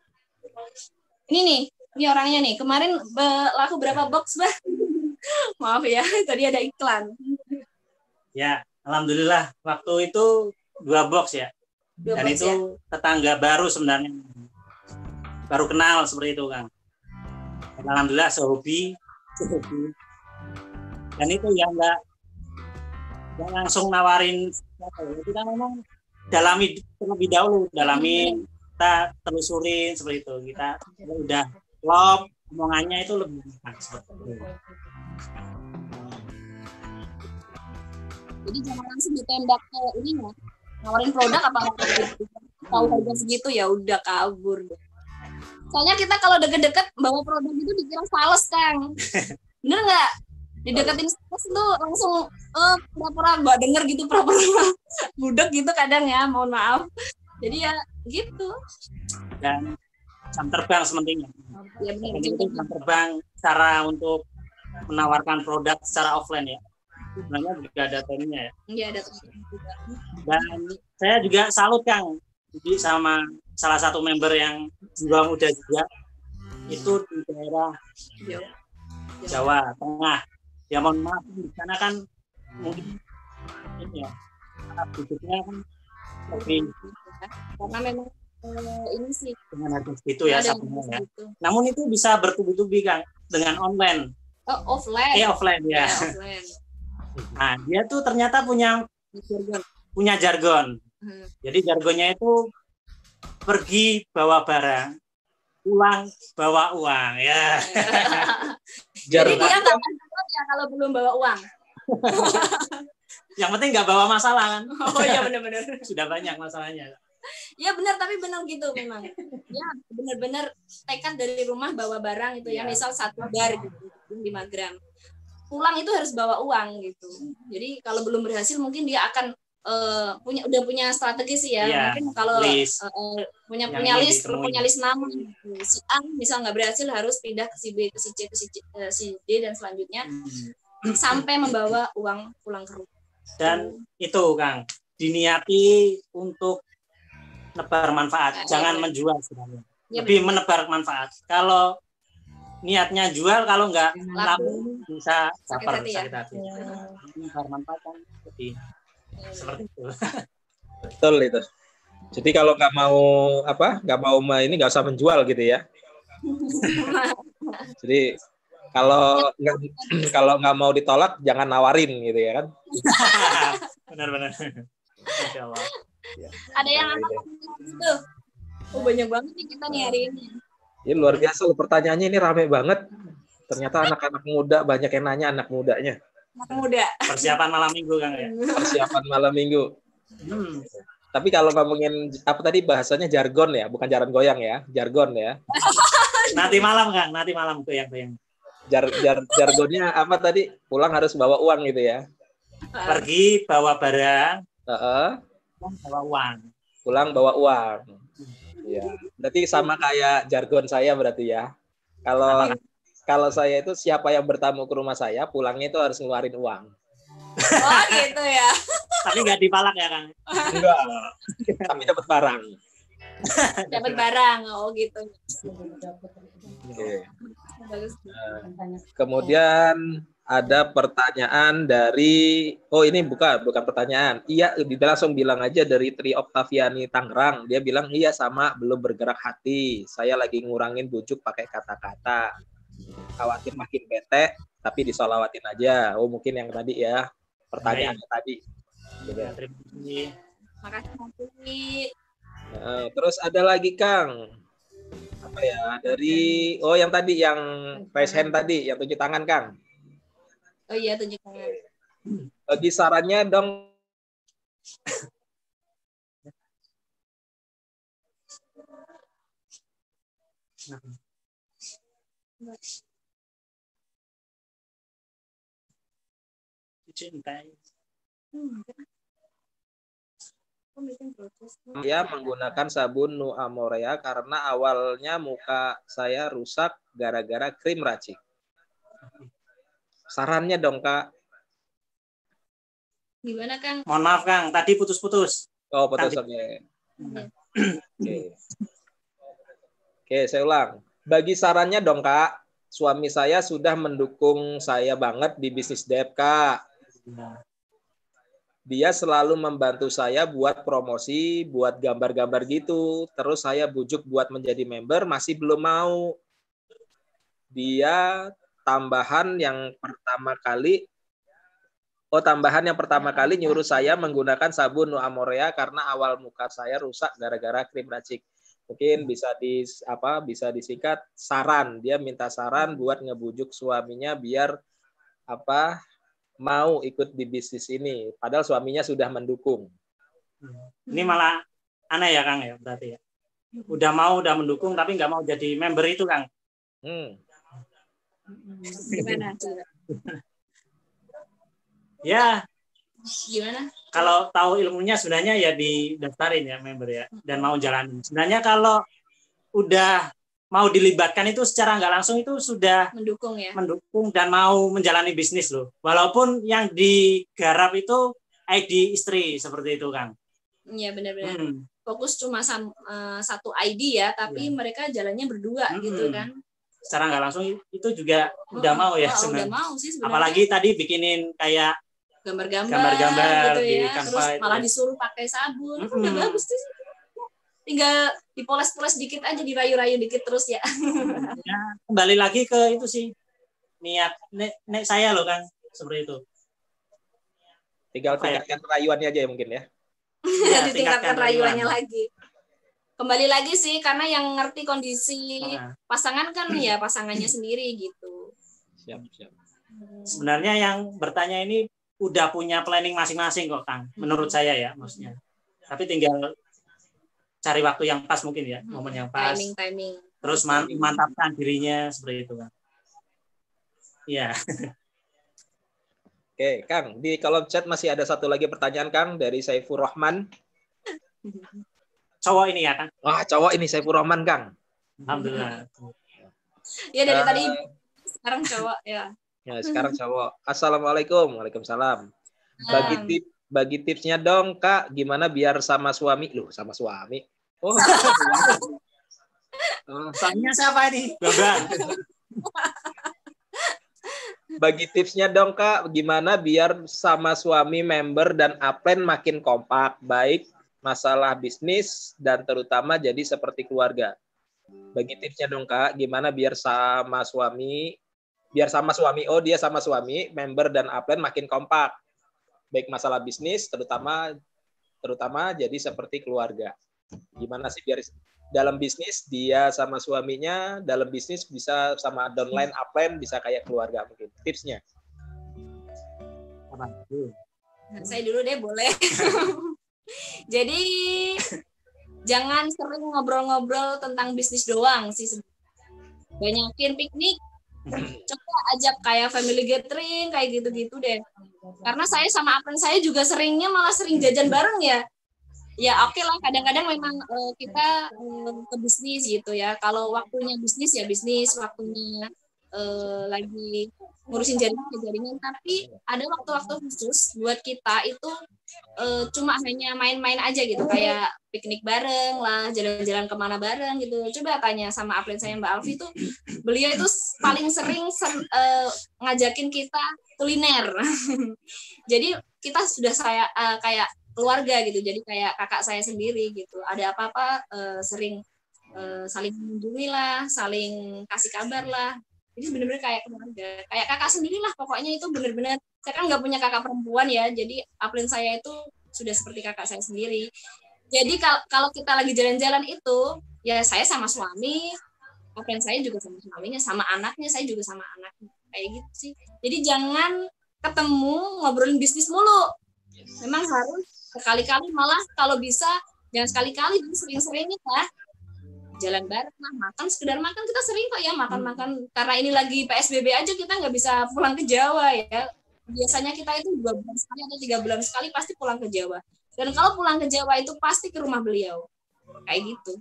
Ini orangnya nih. Kemarin laku berapa box, Bah? Maaf ya, tadi ada iklan. Ya, alhamdulillah waktu itu 2 box ya. Dan itu ya? Tetangga baru sebenarnya. Baru kenal seperti itu, Kang. Dan alhamdulillah sehobi. Dan itu ya nggak langsung nawarin. Kita memang dalami terlebih dahulu, kita telusurin seperti itu. Kita udah klop, omongannya itu lebih enak seperti itu. Jadi jangan langsung ditembak ke ini ya, nawarin produk apa tahu harga segitu ya udah kabur. Soalnya kita kalau deket-deket bawa produk itu dikira sales, Kang. Bener nggak? Dideketin sales tuh langsung pura-pura nggak denger gitu, pura-pura budek gitu kadang ya, mohon maaf. Jadi ya gitu. Dan jam terbang sementingnya. Ya benar. Jam terbang cara untuk menawarkan produk secara offline ya. Sebenarnya juga ada timnya ya. Iya, ada juga. Dan saya juga salut, Kang. Jadi sama salah satu member yang jiwa muda juga itu di daerah Jawa Tengah. Ya mohon maaf di sana kan mungkin ini ya hidupnya kan lebih karena memang ini sih dengan harga segitu ya sabunnya ya. Namun itu bisa bertubi-tubi, Kang, dengan online. Offline. Offline ya. Offline. Nah, dia tuh ternyata punya jargon. Jadi jargonnya itu pergi bawa barang, pulang bawa uang ya. Jadi dia nggak akan ya kalau belum bawa uang. Yang penting nggak bawa masalah kan. Oh iya benar-benar. Sudah banyak masalahnya. Ya benar, tapi benar gitu memang. Ya benar-benar tekad dari rumah bawa barang itu ya, misal 1 bar gitu, 5 gram. Pulang itu harus bawa uang gitu. Jadi kalau belum berhasil mungkin dia akan udah punya strategi sih ya. Iya, Mungkin kalau list. punya Yang ingin list, ditemuin. punya list nama si A misal nggak berhasil harus pindah ke si B, ke si C, ke si D dan selanjutnya sampai membawa uang pulang ke rumah. Dan itu Kang, diniati untuk nebar manfaat, jangan menjual sebenarnya. Ya, Lebih menebar manfaat. Kalau niatnya jual, kalau nggak laku bisa baper, hati ya. sakit hati. Nebar manfaat kan jadi seperti itu. Betul itu. Jadi kalau nggak mau ini nggak usah menjual gitu ya. Jadi kalau nggak mau ditolak jangan nawarin gitu ya kan. Benar-benar. Masya Allah. Ada yang apa gitu? Oh, banyak banget nih kita nih hari ini. Ya luar biasa loh, pertanyaannya ini rame banget. Ternyata anak-anak muda banyak yang nanya, anak mudanya. Anak muda. Persiapan malam minggu Kang ya. Persiapan malam minggu. Tapi kalau ngomongin apa tadi bahasanya jargon ya, bukan jaran goyang ya, jargon ya. Nanti malam Kang, nanti malam goyang-goyang. Jargonnya apa tadi? Pulang harus bawa uang gitu ya. Pergi bawa barang, bawa uang. Pulang bawa uang. Ya, berarti sama kayak jargon saya berarti ya. Kalau saya itu siapa yang bertamu ke rumah saya, pulangnya itu harus ngeluarin uang. Oh gitu ya. Tapi nggak dipalak ya Kang? Enggak. Tapi dapat barang. Dapat barang, oh gitu. Oke. Kemudian ada pertanyaan dari ini bukan pertanyaan. Iya, dia langsung bilang aja dari Tri Oktaviani Tangerang. Dia bilang iya sama, belum bergerak hati. Saya lagi ngurangin bujuk pakai kata-kata. Khawatir makin bete, tapi disolawatin aja. Oh mungkin yang tadi ya pertanyaannya tadi. Terima kasih. Makasih. Terus ada lagi Kang. Apa ya dari yang tadi yang raise hand tadi yang tunjuk tangan Kang. Oh iya tunjuk tangan. Bagi sarannya dong. Cintai. Saya menggunakan sabun Nu Amorea karena awalnya muka saya rusak gara-gara krim racik. Sarannya dong Kak. Gimana Kang? Mohon maaf Kang, tadi putus-putus. Oh putus oke. Oke, saya ulang. Bagi sarannya dong Kak. Suami saya sudah mendukung saya banget di bisnis Dep Kak. Dia selalu membantu saya buat promosi, buat gambar-gambar gitu. Terus saya bujuk buat menjadi member, masih belum mau. Dia tambahan yang pertama kali nyuruh saya menggunakan sabun Nu Amorea karena awal muka saya rusak gara-gara krim racik. Mungkin bisa disingkat saran. Dia minta saran buat ngebujuk suaminya biar mau ikut di bisnis ini, padahal suaminya sudah mendukung. Ini malah aneh ya Kang ya berarti ya. Udah mendukung tapi nggak mau jadi member itu Kang. Gimana? Ya. Gimana? Kalau tahu ilmunya sebenarnya ya didaftarin ya member ya dan mau jalanin. Sebenarnya kalau udah mau dilibatkan itu secara nggak langsung itu sudah mendukung dan mau menjalani bisnis loh. Walaupun yang digarap itu ID istri seperti itu Kang. Iya benar-benar. Fokus cuma satu ID ya, tapi mereka jalannya berdua gitu kan. Secara nggak langsung itu juga udah mau ya sebenarnya. Udah mau sih sebenarnya. Apalagi tadi bikinin kayak gambar-gambar gitu ya. Di terus malah disuruh pakai sabun. Udah bagus sih. Tinggal dipoles-poles dikit aja, dirayu-rayu dikit terus ya. Ya, kembali lagi ke itu sih. Niat nek saya loh Kang, seperti itu. Tinggal tingkatkan rayuannya aja ya mungkin ya. Ditingkatkan rayuannya lagi. Kembali lagi sih karena yang ngerti kondisi pasangan kan ya pasangannya sendiri gitu. Siap. Sebenarnya yang bertanya ini udah punya planning masing-masing kok Kang, menurut saya ya maksudnya. Tapi tinggal cari waktu yang pas mungkin ya, momen yang pas. Timing. Terus mantapkan dirinya seperti itu Kang. Iya. Oke, Kang, di kolom chat masih ada satu lagi pertanyaan, Kang, dari Saifur Rahman. Cowok ini ya, Kang? Wah, cowok ini Saifur Rahman, Kang. Alhamdulillah. Ya dari tadi sekarang cowok ya. Ya, sekarang cowok. Assalamualaikum. Waalaikumsalam. Bagi tipsnya dong, Kak, gimana biar sama suami? Loh, sama suami. Oh. Suaminya siapa ini? Babang. Bagi tipsnya dong, Kak, gimana biar sama suami, member, dan upline makin kompak, baik masalah bisnis dan terutama jadi seperti keluarga. Bagi tipsnya dong, Kak, gimana biar sama suami, dia sama suami, member, dan upline makin kompak, baik masalah bisnis, terutama jadi seperti keluarga. Gimana sih biar dalam bisnis dia sama suaminya, dalam bisnis bisa sama downline, upline, bisa kayak keluarga mungkin. Tipsnya. Saya dulu deh, boleh. Jadi jangan sering ngobrol-ngobrol tentang bisnis doang sih. Banyakin piknik, coba ajak kayak family gathering, kayak gitu-gitu deh. Karena saya sama upline saya juga seringnya malah sering jajan bareng ya. Ya oke lah, kadang-kadang memang kita ke bisnis gitu ya. Kalau waktunya bisnis ya bisnis, waktunya lagi ngurusin jaringan. Tapi ada waktu-waktu khusus buat kita itu cuma hanya main-main aja gitu, kayak piknik bareng lah, jalan-jalan kemana bareng gitu. Coba tanya sama upline saya Mbak Alfi tuh, beliau itu paling sering ngajakin kita kuliner. Jadi kita sudah kayak keluarga gitu, jadi kayak kakak saya sendiri gitu. Ada apa-apa sering saling mengunjungi lah, saling kasih kabar lah. Jadi benar-benar kayak keluarga, kayak kakak sendiri lah pokoknya. Itu benar-benar, saya kan nggak punya kakak perempuan ya, jadi upline saya itu sudah seperti kakak saya sendiri. Jadi kalau kita lagi jalan-jalan itu ya saya sama suami, upline saya juga sama suaminya, sama anaknya saya juga sama anaknya, kayak gitu sih. Jadi jangan ketemu ngobrolin bisnis mulu, memang harus sekali-kali, malah kalau bisa jangan sekali-kali, sering-sering lah jalan bareng lah, makan, sekedar makan kita sering kok ya makan-makan. Karena ini lagi PSBB aja kita nggak bisa pulang ke Jawa ya. Biasanya kita itu 2 bulan sekali atau 3 bulan sekali pasti pulang ke Jawa. Dan kalau pulang ke Jawa itu pasti ke rumah beliau, kayak gitu.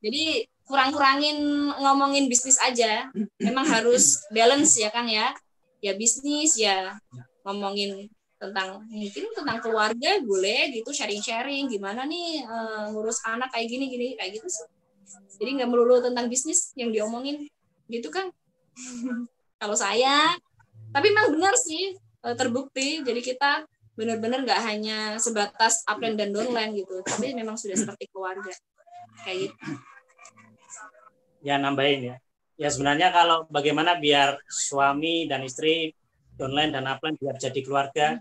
Jadi kurang-kurangin ngomongin bisnis aja. Memang harus balance ya Kang ya. Ya bisnis ya ngomongin mungkin tentang keluarga boleh gitu, sharing-sharing gimana nih ngurus anak kayak gini kayak gitu sih. Jadi nggak melulu tentang bisnis yang diomongin gitu kan. Kalau saya, tapi memang benar sih terbukti. Jadi kita benar-benar nggak hanya sebatas upline dan downline gitu, tapi memang sudah seperti keluarga kayak gitu. Ya nambahin ya. Ya sebenarnya kalau bagaimana biar suami dan istri, downline dan upline biar jadi keluarga,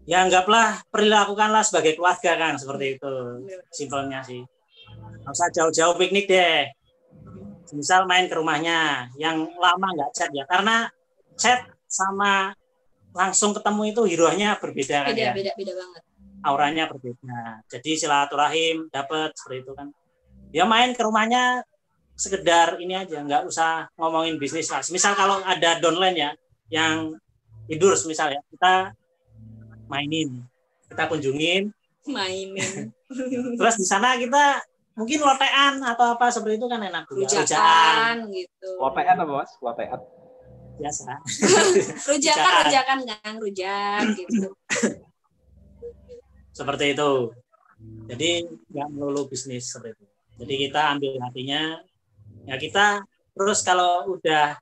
ya anggaplah perilakukanlah sebagai keluarga kan, seperti itu simpelnya sih. Nggak usah jauh-jauh piknik deh, misal main ke rumahnya, yang lama nggak chat ya, karena chat sama langsung ketemu itu hero-nya berbeda kan ya, beda banget, auranya berbeda. Jadi silaturahim dapat seperti itu kan. Ya main ke rumahnya sekedar ini aja, nggak usah ngomongin bisnis lah. Misal kalau ada downline ya yang tidur misal ya, kita mainin, kita kunjungin, mainin. Terus di sana kita mungkin lotean atau apa seperti itu kan enak. Rujakan gitu. Lotean apa Mas? Lotean. Biasa. rujakan Kang, rujak gitu. Seperti itu. Jadi nggak melulu bisnis seperti itu. Jadi kita ambil hatinya, ya kita terus kalau udah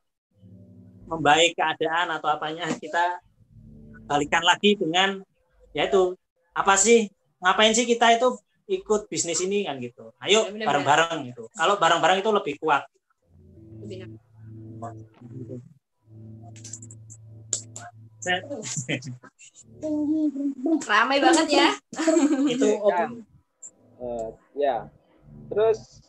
membaik keadaan atau apanya, kita balikan lagi dengan yaitu apa sih, ngapain sih kita itu ikut bisnis ini kan gitu. Ayo bareng-bareng gitu. Kalau bareng-bareng itu lebih kuat. Ramai banget ya. Itu ya. Terus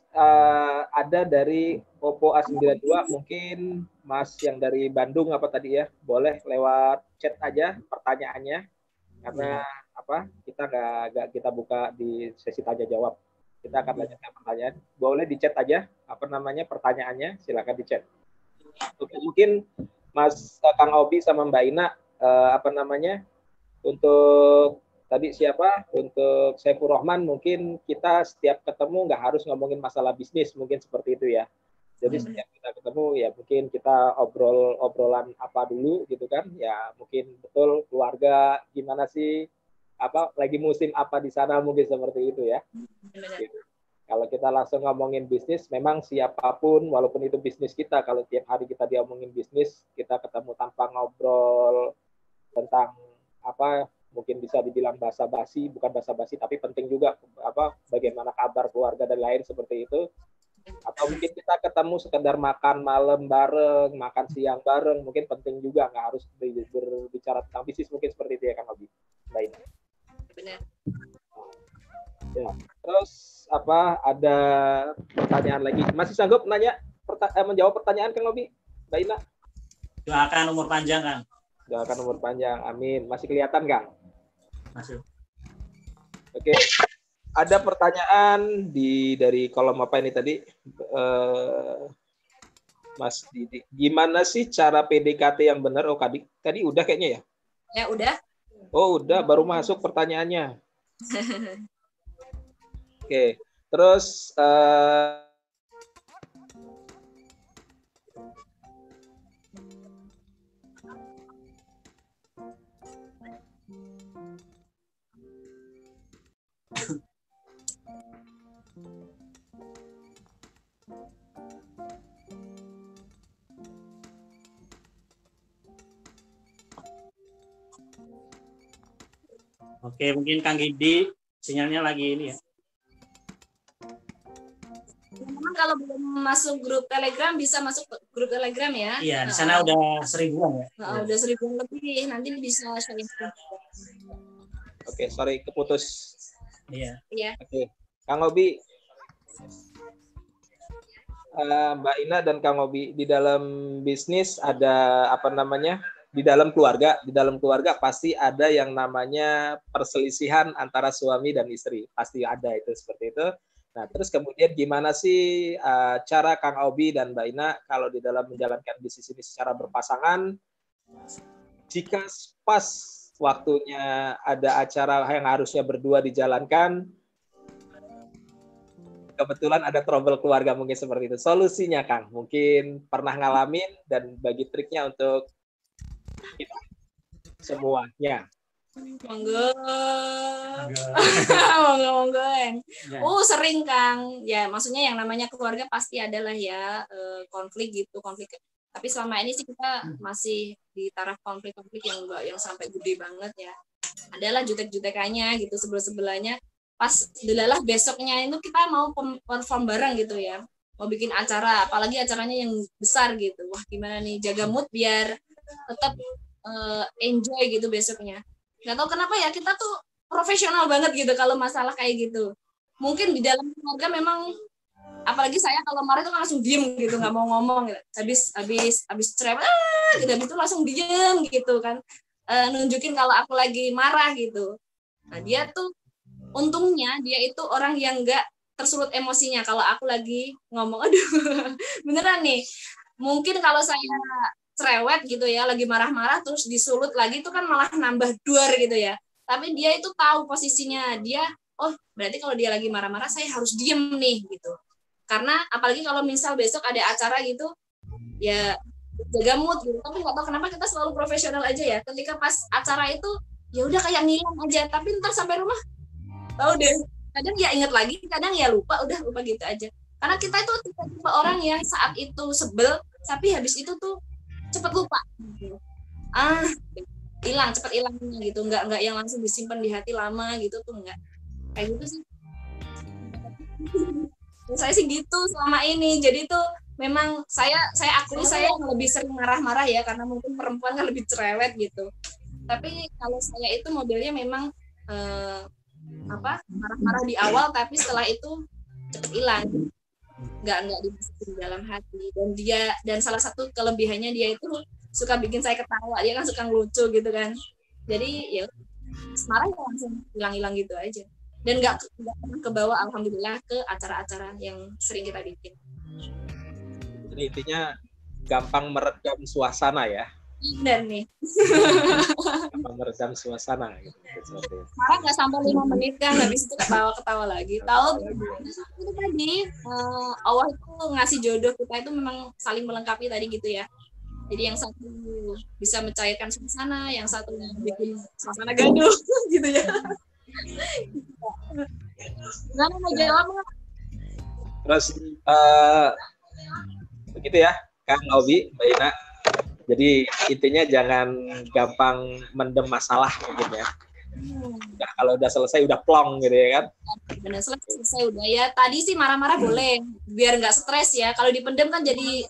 ada dari Oppo A92, mungkin Mas yang dari Bandung apa tadi ya, boleh lewat chat aja pertanyaannya, karena kita nggak kita buka di sesi tanya jawab, kita akan lanjutkan pertanyaan. Boleh di chat aja pertanyaannya, silakan di chat. Oke, mungkin Kang Obi sama Mbak Ina, apa namanya, untuk tadi siapa? Untuk Saiful Rahman, mungkin kita setiap ketemu nggak harus ngomongin masalah bisnis, mungkin seperti itu ya. Jadi setiap kita ketemu ya mungkin kita obrolan apa dulu gitu kan, ya mungkin betul keluarga gimana sih, apa lagi musim apa di sana, mungkin seperti itu ya. Gitu. Kalau kita langsung ngomongin bisnis, memang siapapun walaupun itu bisnis kita, kalau tiap hari kita diomongin bisnis, kita ketemu tanpa ngobrol tentang apa, mungkin bisa dibilang basa-basi, bukan basa-basi tapi penting juga apa bagaimana kabar keluarga dan lain seperti itu. Atau mungkin kita ketemu sekedar makan malam bareng, makan siang bareng, mungkin penting juga, nggak harus berbicara tentang bisnis, mungkin seperti itu ya Kang Obi. Baik. Benar. Ya. Terus apa, ada pertanyaan lagi? Masih sanggup menjawab pertanyaan Kang Obi? Mbak Ina? Doakan umur panjang, Kang. Doakan umur panjang, amin. Masih kelihatan Kang? Masih. Oke. Ada pertanyaan dari kolom apa ini tadi, Mas Didi. Gimana sih cara PDKT yang benar? Oh, tadi udah kayaknya ya? Ya udah. Oh, udah, baru masuk pertanyaannya. Oke, terus Oke, mungkin Kang Gidi sinyalnya lagi ini ya. Teman-teman kalau belum masuk grup Telegram bisa masuk grup Telegram ya. Iya, di sana udah 1000-an ya. Udah 1000-an lebih. Nanti bisa share. Oke, sorry keputus. Iya. Iya. Oke, Kang Obi, Mbak Ina dan Kang Obi, di dalam bisnis ada apa namanya? Di dalam keluarga pasti ada yang namanya perselisihan antara suami dan istri, pasti ada itu seperti itu. Nah, terus kemudian gimana sih cara Kang Obi dan Mbak Ina kalau di dalam menjalankan bisnis ini secara berpasangan, jika pas waktunya ada acara yang harusnya berdua dijalankan, kebetulan ada trouble keluarga, mungkin seperti itu. Solusinya Kang, mungkin pernah ngalamin dan bagi triknya untuk kita semuanya. Monggo. Monggo. Sering Kang. Ya, maksudnya yang namanya keluarga pasti adalah ya konflik gitu, konflik. Tapi selama ini sih kita masih di taraf konflik-konflik yang enggak yang sampai gede banget ya. Adalah jutek-jutekannya gitu sebelah-sebelahnya. Pas delalah besoknya itu kita mau perform bareng gitu ya. Mau bikin acara, apalagi acaranya yang besar gitu. Wah, gimana nih jaga mood biar tetap enjoy gitu besoknya. Nggak tahu kenapa ya kita tuh profesional banget gitu kalau masalah kayak gitu. Mungkin di dalam keluarga memang, apalagi saya kalau marah itu langsung diem gitu, nggak mau ngomong gitu. Habis cerewet gitu, itu langsung diem gitu kan, nunjukin kalau aku lagi marah gitu. Nah dia tuh untungnya dia itu orang yang nggak tersulut emosinya kalau aku lagi ngomong. Aduh beneran nih, mungkin kalau saya cerewet gitu ya, lagi marah-marah terus disulut lagi itu kan malah nambah duar gitu ya. Tapi dia itu tahu posisinya, dia oh berarti kalau dia lagi marah-marah saya harus diem nih gitu. Karena apalagi kalau misal besok ada acara gitu ya jaga mood gitu. Tapi nggak tahu kenapa kita selalu profesional aja ya. Ketika pas acara itu ya udah kayak ngilang aja, tapi ntar sampai rumah tahu deh. Kadang ya inget lagi, kadang ya lupa gitu aja. Karena kita itu tipe orang yang saat itu sebel, tapi habis itu tuh cepet lupa, cepet hilangnya gitu, nggak yang langsung disimpan di hati lama gitu tuh nggak kayak gitu sih. Saya sih gitu selama ini, jadi tuh memang saya akui saya yang lebih sering marah-marah ya, karena mungkin perempuan kan lebih cerewet gitu. Tapi kalau saya itu modelnya memang marah-marah di awal, tapi setelah itu cepet hilang. nggak dimasukin dalam hati. Dan salah satu kelebihannya dia itu suka bikin saya ketawa, dia kan suka ngelucu gitu kan, jadi ya marah ya langsung hilang gitu aja, dan nggak pernah kebawa alhamdulillah ke acara-acara yang sering kita bikin. Jadi intinya gampang meredam suasana ya. Benar nih. Gampang meredam suasana gitu. Sekarang nggak sampai 5 menit kan, habis itu ketawa-ketawa lagi. Tahu itu tadi Allah itu ngasih jodoh kita itu memang saling melengkapi tadi gitu ya. Jadi yang satu bisa mencairkan suasana, yang satu bikin suasana gaduh gitu ya. Nggak mau jawab nggak? Terus begitu ya, Kang Obi, Mbak Ina. Jadi intinya jangan gampang mendem masalah mungkin ya. Nah, kalau udah selesai udah plong gitu ya kan. Benar, selesai udah ya. Tadi sih marah-marah boleh, biar nggak stres ya. Kalau dipendem kan jadi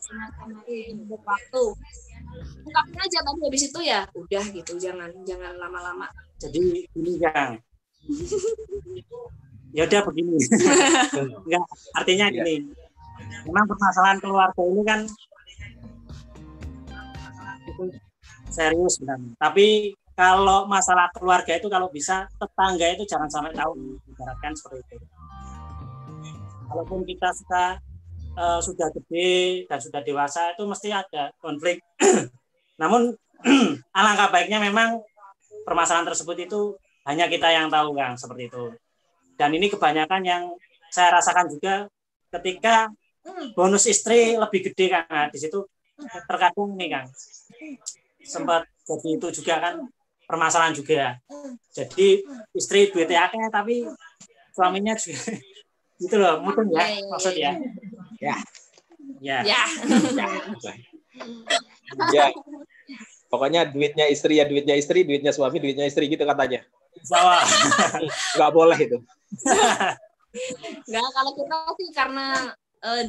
waktu. Ungkapin aja tadi habis itu ya udah gitu, jangan lama-lama. Jadi ini Kang. Ya udah begini. Enggak, artinya gini. Memang permasalahan keluarga ini kan itu serius benar. Tapi kalau masalah keluarga itu kalau bisa tetangga itu jangan sampai tahu, ibaratkan seperti itu. Kalaupun kita sudah gede dan sudah dewasa itu mesti ada konflik. Namun alangkah baiknya memang permasalahan tersebut itu hanya kita yang tahu Kang, seperti itu. Dan ini kebanyakan yang saya rasakan juga ketika bonus istri lebih gede Kang. Nah, di situ terkadang nih Kang sempat jadi itu juga kan permasalahan juga. Jadi istri duitnya akeh tapi suaminya juga gitu loh, mungkin ya maksudnya. Ya. Ya. Ya. Ya. Pokoknya duitnya istri ya duitnya istri, duitnya suami duitnya istri gitu katanya. Sama. Nggak boleh itu. Nggak, kalau kita sih karena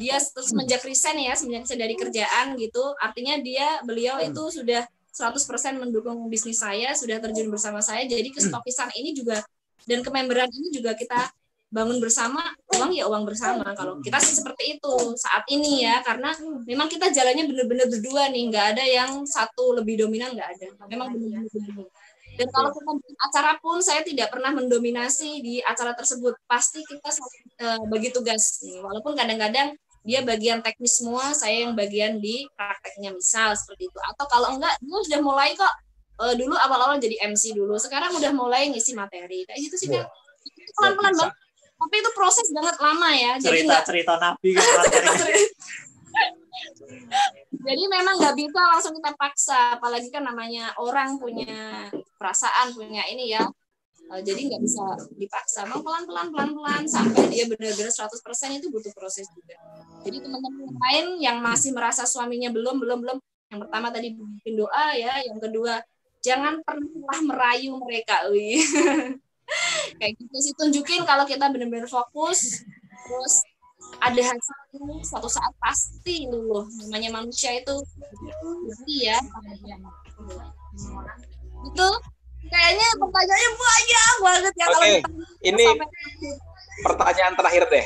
dia semenjak resign ya, semenjak dari kerjaan gitu, artinya beliau itu sudah 100% mendukung bisnis saya, sudah terjun bersama saya. Jadi kestokisan ini juga dan kememberan ini juga kita bangun bersama, uang ya uang bersama. Kalau kita sih seperti itu saat ini ya, karena memang kita jalannya benar-benar berdua nih, nggak ada yang satu lebih dominan, nggak ada. Memang benar-benar berdua. Dan kalau kita bikin acara pun saya tidak pernah mendominasi di acara tersebut. Pasti kita bagi tugas nih. Walaupun kadang-kadang dia bagian teknis semua, saya yang bagian di prakteknya misal seperti itu. Atau kalau enggak, dia sudah mulai kok dulu awal-awal jadi MC dulu. Sekarang udah mulai ngisi materi. Kayak gitu sih kan. Pelan-pelan banget. Tapi itu proses banget lama ya. Cerita Nabi kan materi. Jadi memang nggak bisa langsung kita paksa, apalagi kan namanya orang punya perasaan, punya ini ya. Jadi nggak bisa dipaksa, mau pelan-pelan sampai dia benar-benar 100% itu butuh proses juga. Jadi teman-teman yang lain yang masih merasa suaminya belum, yang pertama tadi bikin doa ya, yang kedua jangan pernah merayu mereka, kayak gitu sih, tunjukin kalau kita benar-benar fokus, terus ada hasilnya suatu saat pasti luluh. Namanya manusia itu pasti ya. Itu kayaknya pertanyaannya banyak banget ya. Oke, ini pertanyaan terakhir deh.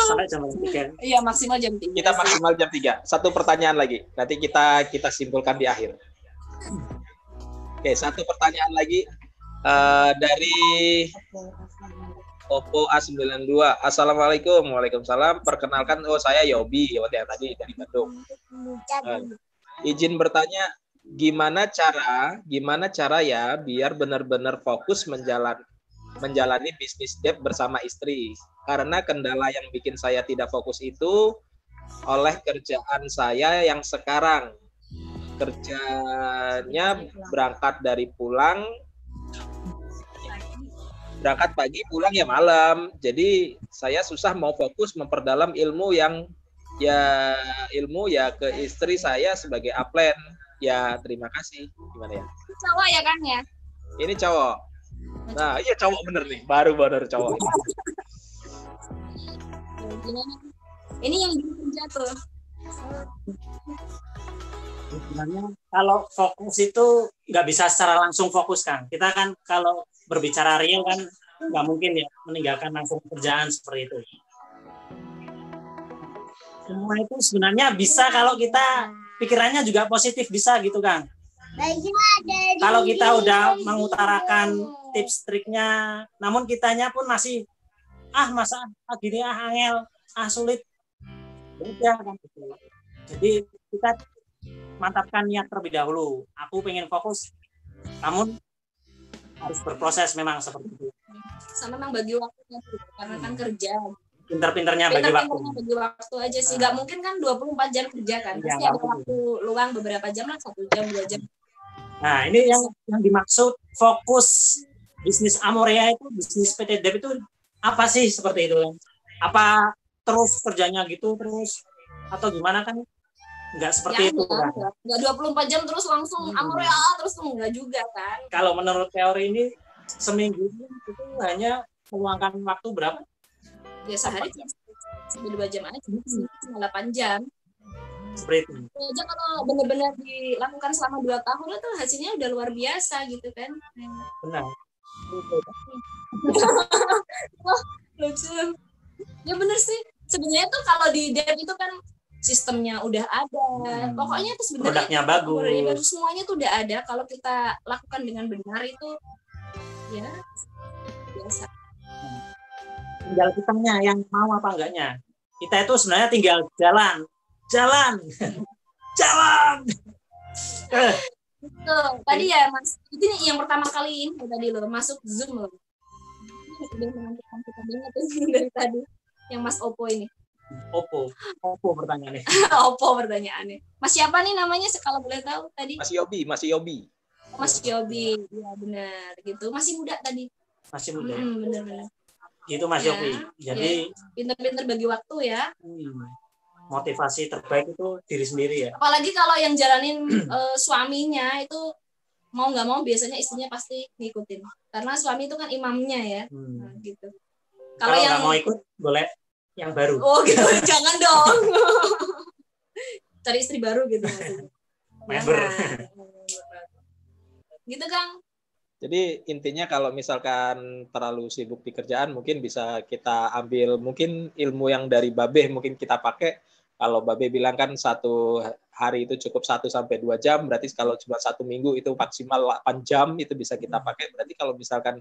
Sampai jam 3. Iya, maksimal jam 3. Kita maksimal jam 3. Satu pertanyaan lagi. Nanti kita simpulkan di akhir. Oke, satu pertanyaan lagi dari Oppo A92. Assalamualaikum. Waalaikumsalam. Perkenalkan, saya Yobi yang tadi dari Bandung. Izin bertanya, gimana cara ya biar benar-benar fokus menjalani bisnis debt bersama istri? Karena kendala yang bikin saya tidak fokus itu oleh kerjaan saya yang sekarang. Kerjanya berangkat pagi, pulang ya malam. Jadi saya susah mau fokus memperdalam ilmu ke istri saya sebagai upline. Ya, terima kasih. Gimana ya? Cowok ya kan ya? Ini cowok. Nah, iya cowok bener nih. Baru cowok. Ini yang kerja tuh. Sebenarnya kalau fokus itu nggak bisa secara langsung fokus kan. Kita kan kalau berbicara real kan nggak mungkin ya meninggalkan langsung kerjaan seperti itu. Semua itu sebenarnya bisa kalau kita pikirannya juga positif, bisa gitu kan. Kalau kita udah mengutarakan tips triknya, namun kitanya pun masih masa gini angel, sulit. Udah kan gitu. Jadi kita mantapkan niat terlebih dahulu. Aku pengen fokus, namun harus berproses memang seperti itu. Sama memang bagi waktunya karena kan kerja. Pintar-pintarnya bagi waktu. Pintar-pintarnya bagi waktu aja sih. Nggak mungkin kan 24 jam kerja kan. Iya, Pasti nggak ada mungkin. waktu luang beberapa jam lah, 1 jam, 2 jam. Nah, ini yang dimaksud fokus bisnis Amorea itu, bisnis PT Dep itu apa sih seperti itu? Apa terus kerjanya gitu terus atau gimana kan? Nggak seperti Ya, itu kan? nggak 24 jam terus langsung Amorea terus enggak juga kan. Kalau menurut teori ini seminggu itu hanya meluangkan waktu berapa? Ya sehari cuma 2 jam aja, cuma 8 jam. Seperti itu. Aja kalau benar-benar dilakukan selama 2 tahun itu hasilnya udah luar biasa gitu kan. Benar. Wah, lucu. Ya bener sih. Sebenarnya tuh kalau di Dep itu kan sistemnya udah ada. Pokoknya itu sebenarnya Produknya bagus. produknya bagus, semuanya tuh udah ada. Kalau kita lakukan dengan benar itu ya biasa. Tinggal kitanya yang mau apa enggaknya. Kita itu sebenarnya tinggal jalan. Tuh, tadi ya Mas, itu yang pertama kali ini tadi loh masuk Zoom loh. Ini udah menentukan kita banget tuh dari tadi yang Mas Oppo ini. Oppo pertanyaannya. Oppo pertanyaannya. Mas siapa nih namanya kalau boleh tahu tadi? Mas Yobi. Mas Yobi. Ya benar gitu. Masih muda tadi. Masih muda. Benar-benar. Itu Mas Ya, Yopi. Jadi pinter-pinter bagi waktu ya. motivasi terbaik itu diri sendiri ya. Apalagi kalau yang jalanin suaminya itu mau nggak mau biasanya istrinya pasti ngikutin. Karena suami itu kan imamnya ya. Nah, gitu. Kalau nggak mau ikut boleh yang baru. Oh gitu, jangan dong. Cari istri baru gitu maksudnya. Member. Gitu Kang. Jadi intinya kalau misalkan terlalu sibuk di kerjaan mungkin bisa kita ambil mungkin ilmu yang dari Babe mungkin kita pakai. Kalau Babe bilang kan 1 hari itu cukup 1 sampai 2 jam, berarti kalau cuma 1 minggu itu maksimal 8 jam itu bisa kita pakai. Berarti kalau misalkan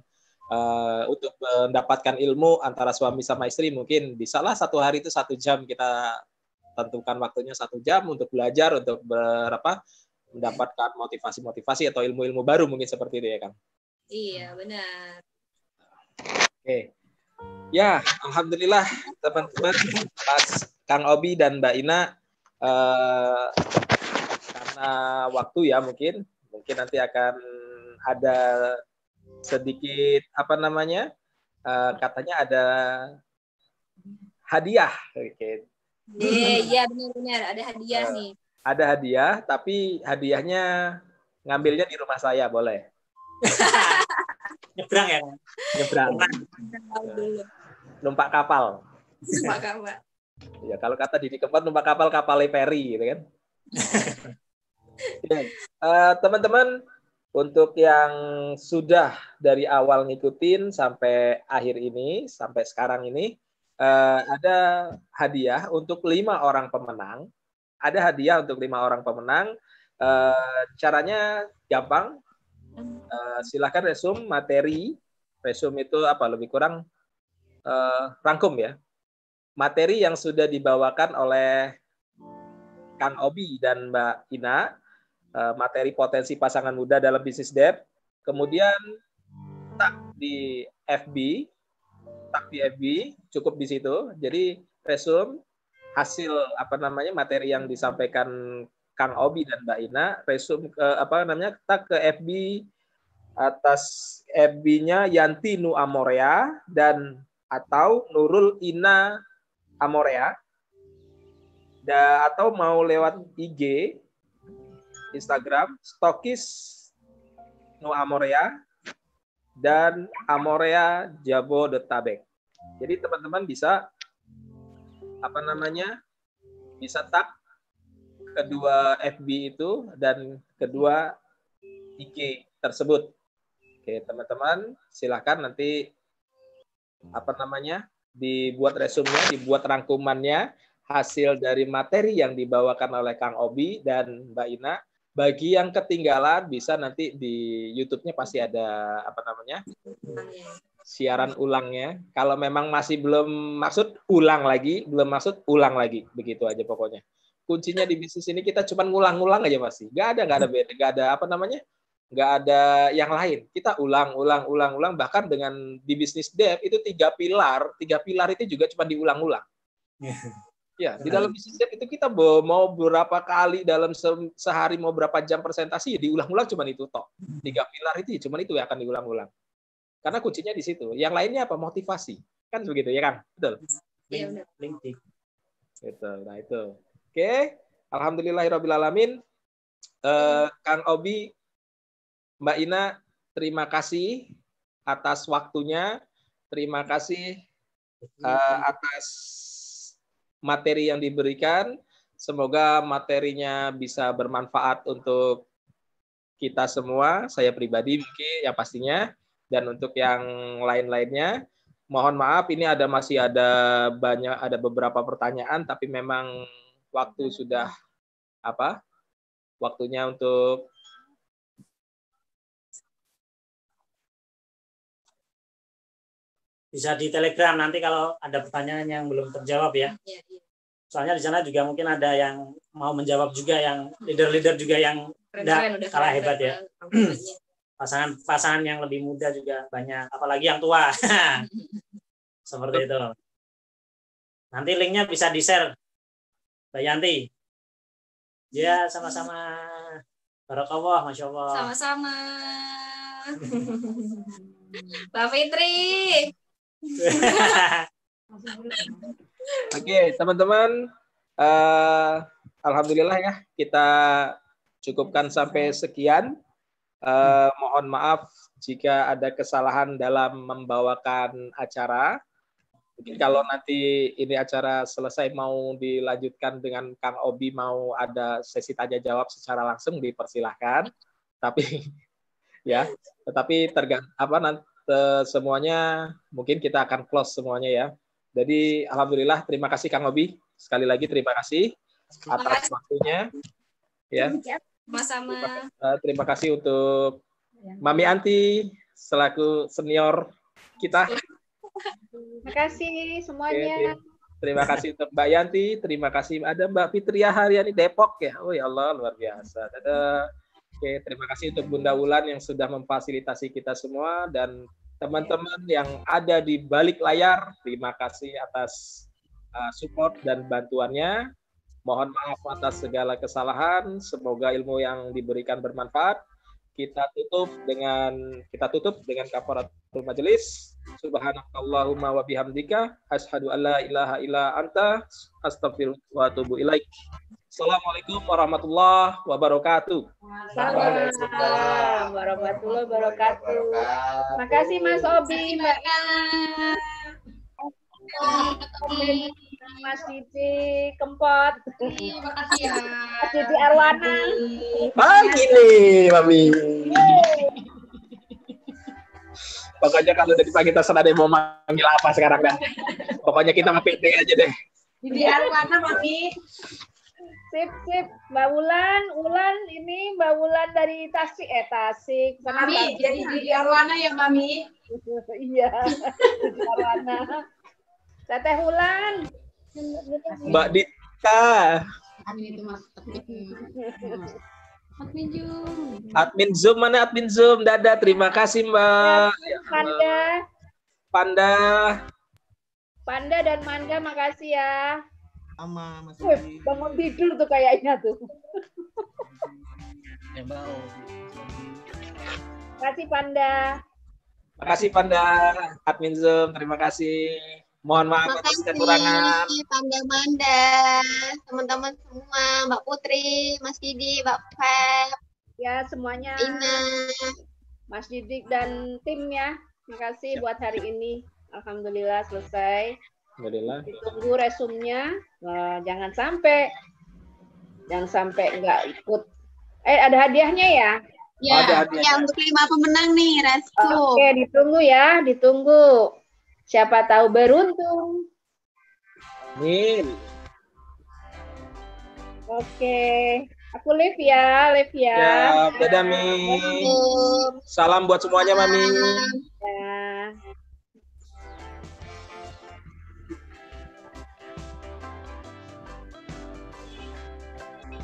untuk mendapatkan ilmu antara suami sama istri mungkin bisalah 1 hari itu 1 jam kita tentukan waktunya 1 jam untuk belajar untuk mendapatkan motivasi atau ilmu-ilmu baru mungkin seperti itu ya Kang. Iya benar. Oke. Ya, alhamdulillah teman-teman, Mas Kang Obi dan Mbak Ina, karena waktu ya mungkin nanti akan ada sedikit katanya ada hadiah. Oke. Iya benar ada hadiah nih. Ada hadiah, tapi hadiahnya ngambilnya di rumah saya boleh. Nyebrang ya? Nyebrang. Numpak kapal. Numpak kapal. Ya, kalau kata Didi Kempot numpak kapal peri gitu kan. Teman-teman, untuk yang sudah dari awal ngikutin sampai akhir ini, sampai sekarang ini, ada hadiah untuk 5 orang pemenang. Ada hadiah untuk 5 orang pemenang. Caranya gampang. Silakan resume materi. Resume itu lebih kurang rangkum ya. Materi yang sudah dibawakan oleh Kang Obi dan Mbak Ina, materi potensi pasangan muda dalam bisnis Dep. Kemudian tag di FB, cukup di situ. Jadi resume hasil materi yang disampaikan Kang Obi dan Mbak Ina, resume tag ke FB atas FB-nya Yanti Nu Amorea dan atau Nurul Ina Amorea, atau mau lewat IG, Instagram, Stokis Nu Amorea dan Amorea Jabodetabek. Jadi teman-teman bisa bisa tag kedua FB itu dan kedua IG tersebut. Oke, teman-teman, silakan nanti dibuat resumenya, dibuat rangkumannya hasil dari materi yang dibawakan oleh Kang Obi dan Mbak Ina. Bagi yang ketinggalan bisa nanti di YouTube-nya pasti ada siaran ulangnya. Kalau memang masih belum maksud ulang lagi, begitu aja pokoknya. kuncinya di bisnis ini kita cuma ngulang-ngulang aja masih. Nggak ada beda, nggak ada apa namanya, nggak ada yang lain. Kita ulang. Bahkan dengan di bisnis dev itu tiga pilar itu juga cuma diulang-ulang. Ya, di dalam bisnis dev itu kita mau berapa kali dalam sehari, mau berapa jam presentasi, diulang-ulang cuma itu toh. 3 pilar itu cuma itu yang akan diulang-ulang. Karena kuncinya di situ. Yang lainnya apa? Motivasi. Kan begitu ya, Kang? Betul. Iya, benar. Gitu. Nah, itu. Oke. Alhamdulillahirabbil alamin. Kang Obi, Mbak Ina, terima kasih atas waktunya. Terima kasih atas materi yang diberikan. Semoga materinya bisa bermanfaat untuk kita semua, saya pribadi mungkin yang pastinya, dan untuk yang lain-lainnya. Mohon maaf, ini masih ada beberapa pertanyaan, tapi memang waktu sudah waktunya untuk bisa di Telegram nanti kalau ada pertanyaan yang belum terjawab ya. Soalnya di sana juga mungkin ada yang mau menjawab juga, yang leader-leader juga yang udah kalah hebat ya. Pasangan yang lebih muda juga banyak, apalagi yang tua. Seperti itu. Nanti linknya bisa di-share, Mbak Yanti. Ya, sama-sama. Barakallah, Masya Allah. Sama-sama. Mbak Fitri. Oke, teman-teman. Alhamdulillah ya, kita cukupkan sampai sekian. Mohon maaf jika ada kesalahan dalam membawakan acara. Mungkin kalau nanti ini acara selesai mau dilanjutkan dengan Kang Obi, mau ada sesi tanya jawab secara langsung, dipersilahkan. Tapi ya, tetapi nanti semuanya mungkin kita akan close semuanya ya. Jadi alhamdulillah, terima kasih Kang Obi. Sekali lagi terima kasih atas waktunya. Ya. Sama-sama. Terima kasih untuk Mami Anti selaku senior kita. Terima kasih semuanya. Terima kasih untuk Mbak Yanti, terima kasih ada Mbak Fitria Haryani Depok ya. Oh ya Allah, luar biasa. Oke, terima kasih untuk Bunda Wulan yang sudah memfasilitasi kita semua, dan teman-teman yang ada di balik layar, terima kasih atas support dan bantuannya. Mohon maaf atas segala kesalahan. Semoga ilmu yang diberikan bermanfaat. Kita tutup dengan kafaratul majelis. Subhanakallahumma wa bihamdika asyhadu an la ilaha illa anta astaghfiruka wa atubu ilaik. Assalamualaikum warahmatullahi wabarakatuh. Waalaikumsalam warahmatullahi wabarakatuh. Terima kasih Mas Obi, Mbak Mas Didi Kempot. Terima kasih ya. Mas Didi Arwana. Pagi nih, Mami. Pokoknya kalau dari pagi terserah deh mau manggil apa sekarang dah. Pokoknya kita mau PT aja deh. Didi Arwana, Mami. Sip. Mbak Wulan ini Mbak Wulan dari Tasik. Mami, jadi Didi Arwana ya, Mami. Iya, Didi Arwana. Teteh Wulan. Mbak Dita. Amin itu Mas. Admin Zoom mana admin Zoom? Dadah, terima kasih Mbak. Panda dan Manda, makasih ya. Sama Mas. Bangun tidur tuh kayaknya tuh. Makasih Panda. Makasih Panda, admin Zoom, terima kasih. Mohon maaf atas kekurangan. Panda Manda, teman-teman semua, Mbak Putri, Mas Didi, Mbak Feb. Ya, semuanya. Ina. Mas Didik dan tim ya. Terima kasih buat hari ini. Alhamdulillah selesai. Alhamdulillah. Ditunggu resumnya. Nah, jangan sampai nggak ikut. Ada hadiahnya ya? Ya, yang untuk 5 pemenang nih, Restu. Oke, ditunggu ya, ditunggu. Siapa tahu beruntung. Amin. Oke, aku live ya. Ya, dadah Mi. Salam buat semuanya, Mami. Ya.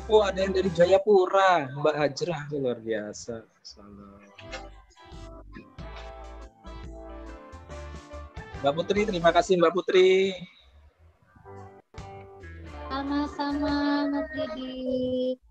Oh, ada yang dari Jayapura, Mbak Hajrah, luar biasa. Salam. Mbak Putri, terima kasih Mbak Putri. Sama-sama Mas Didik.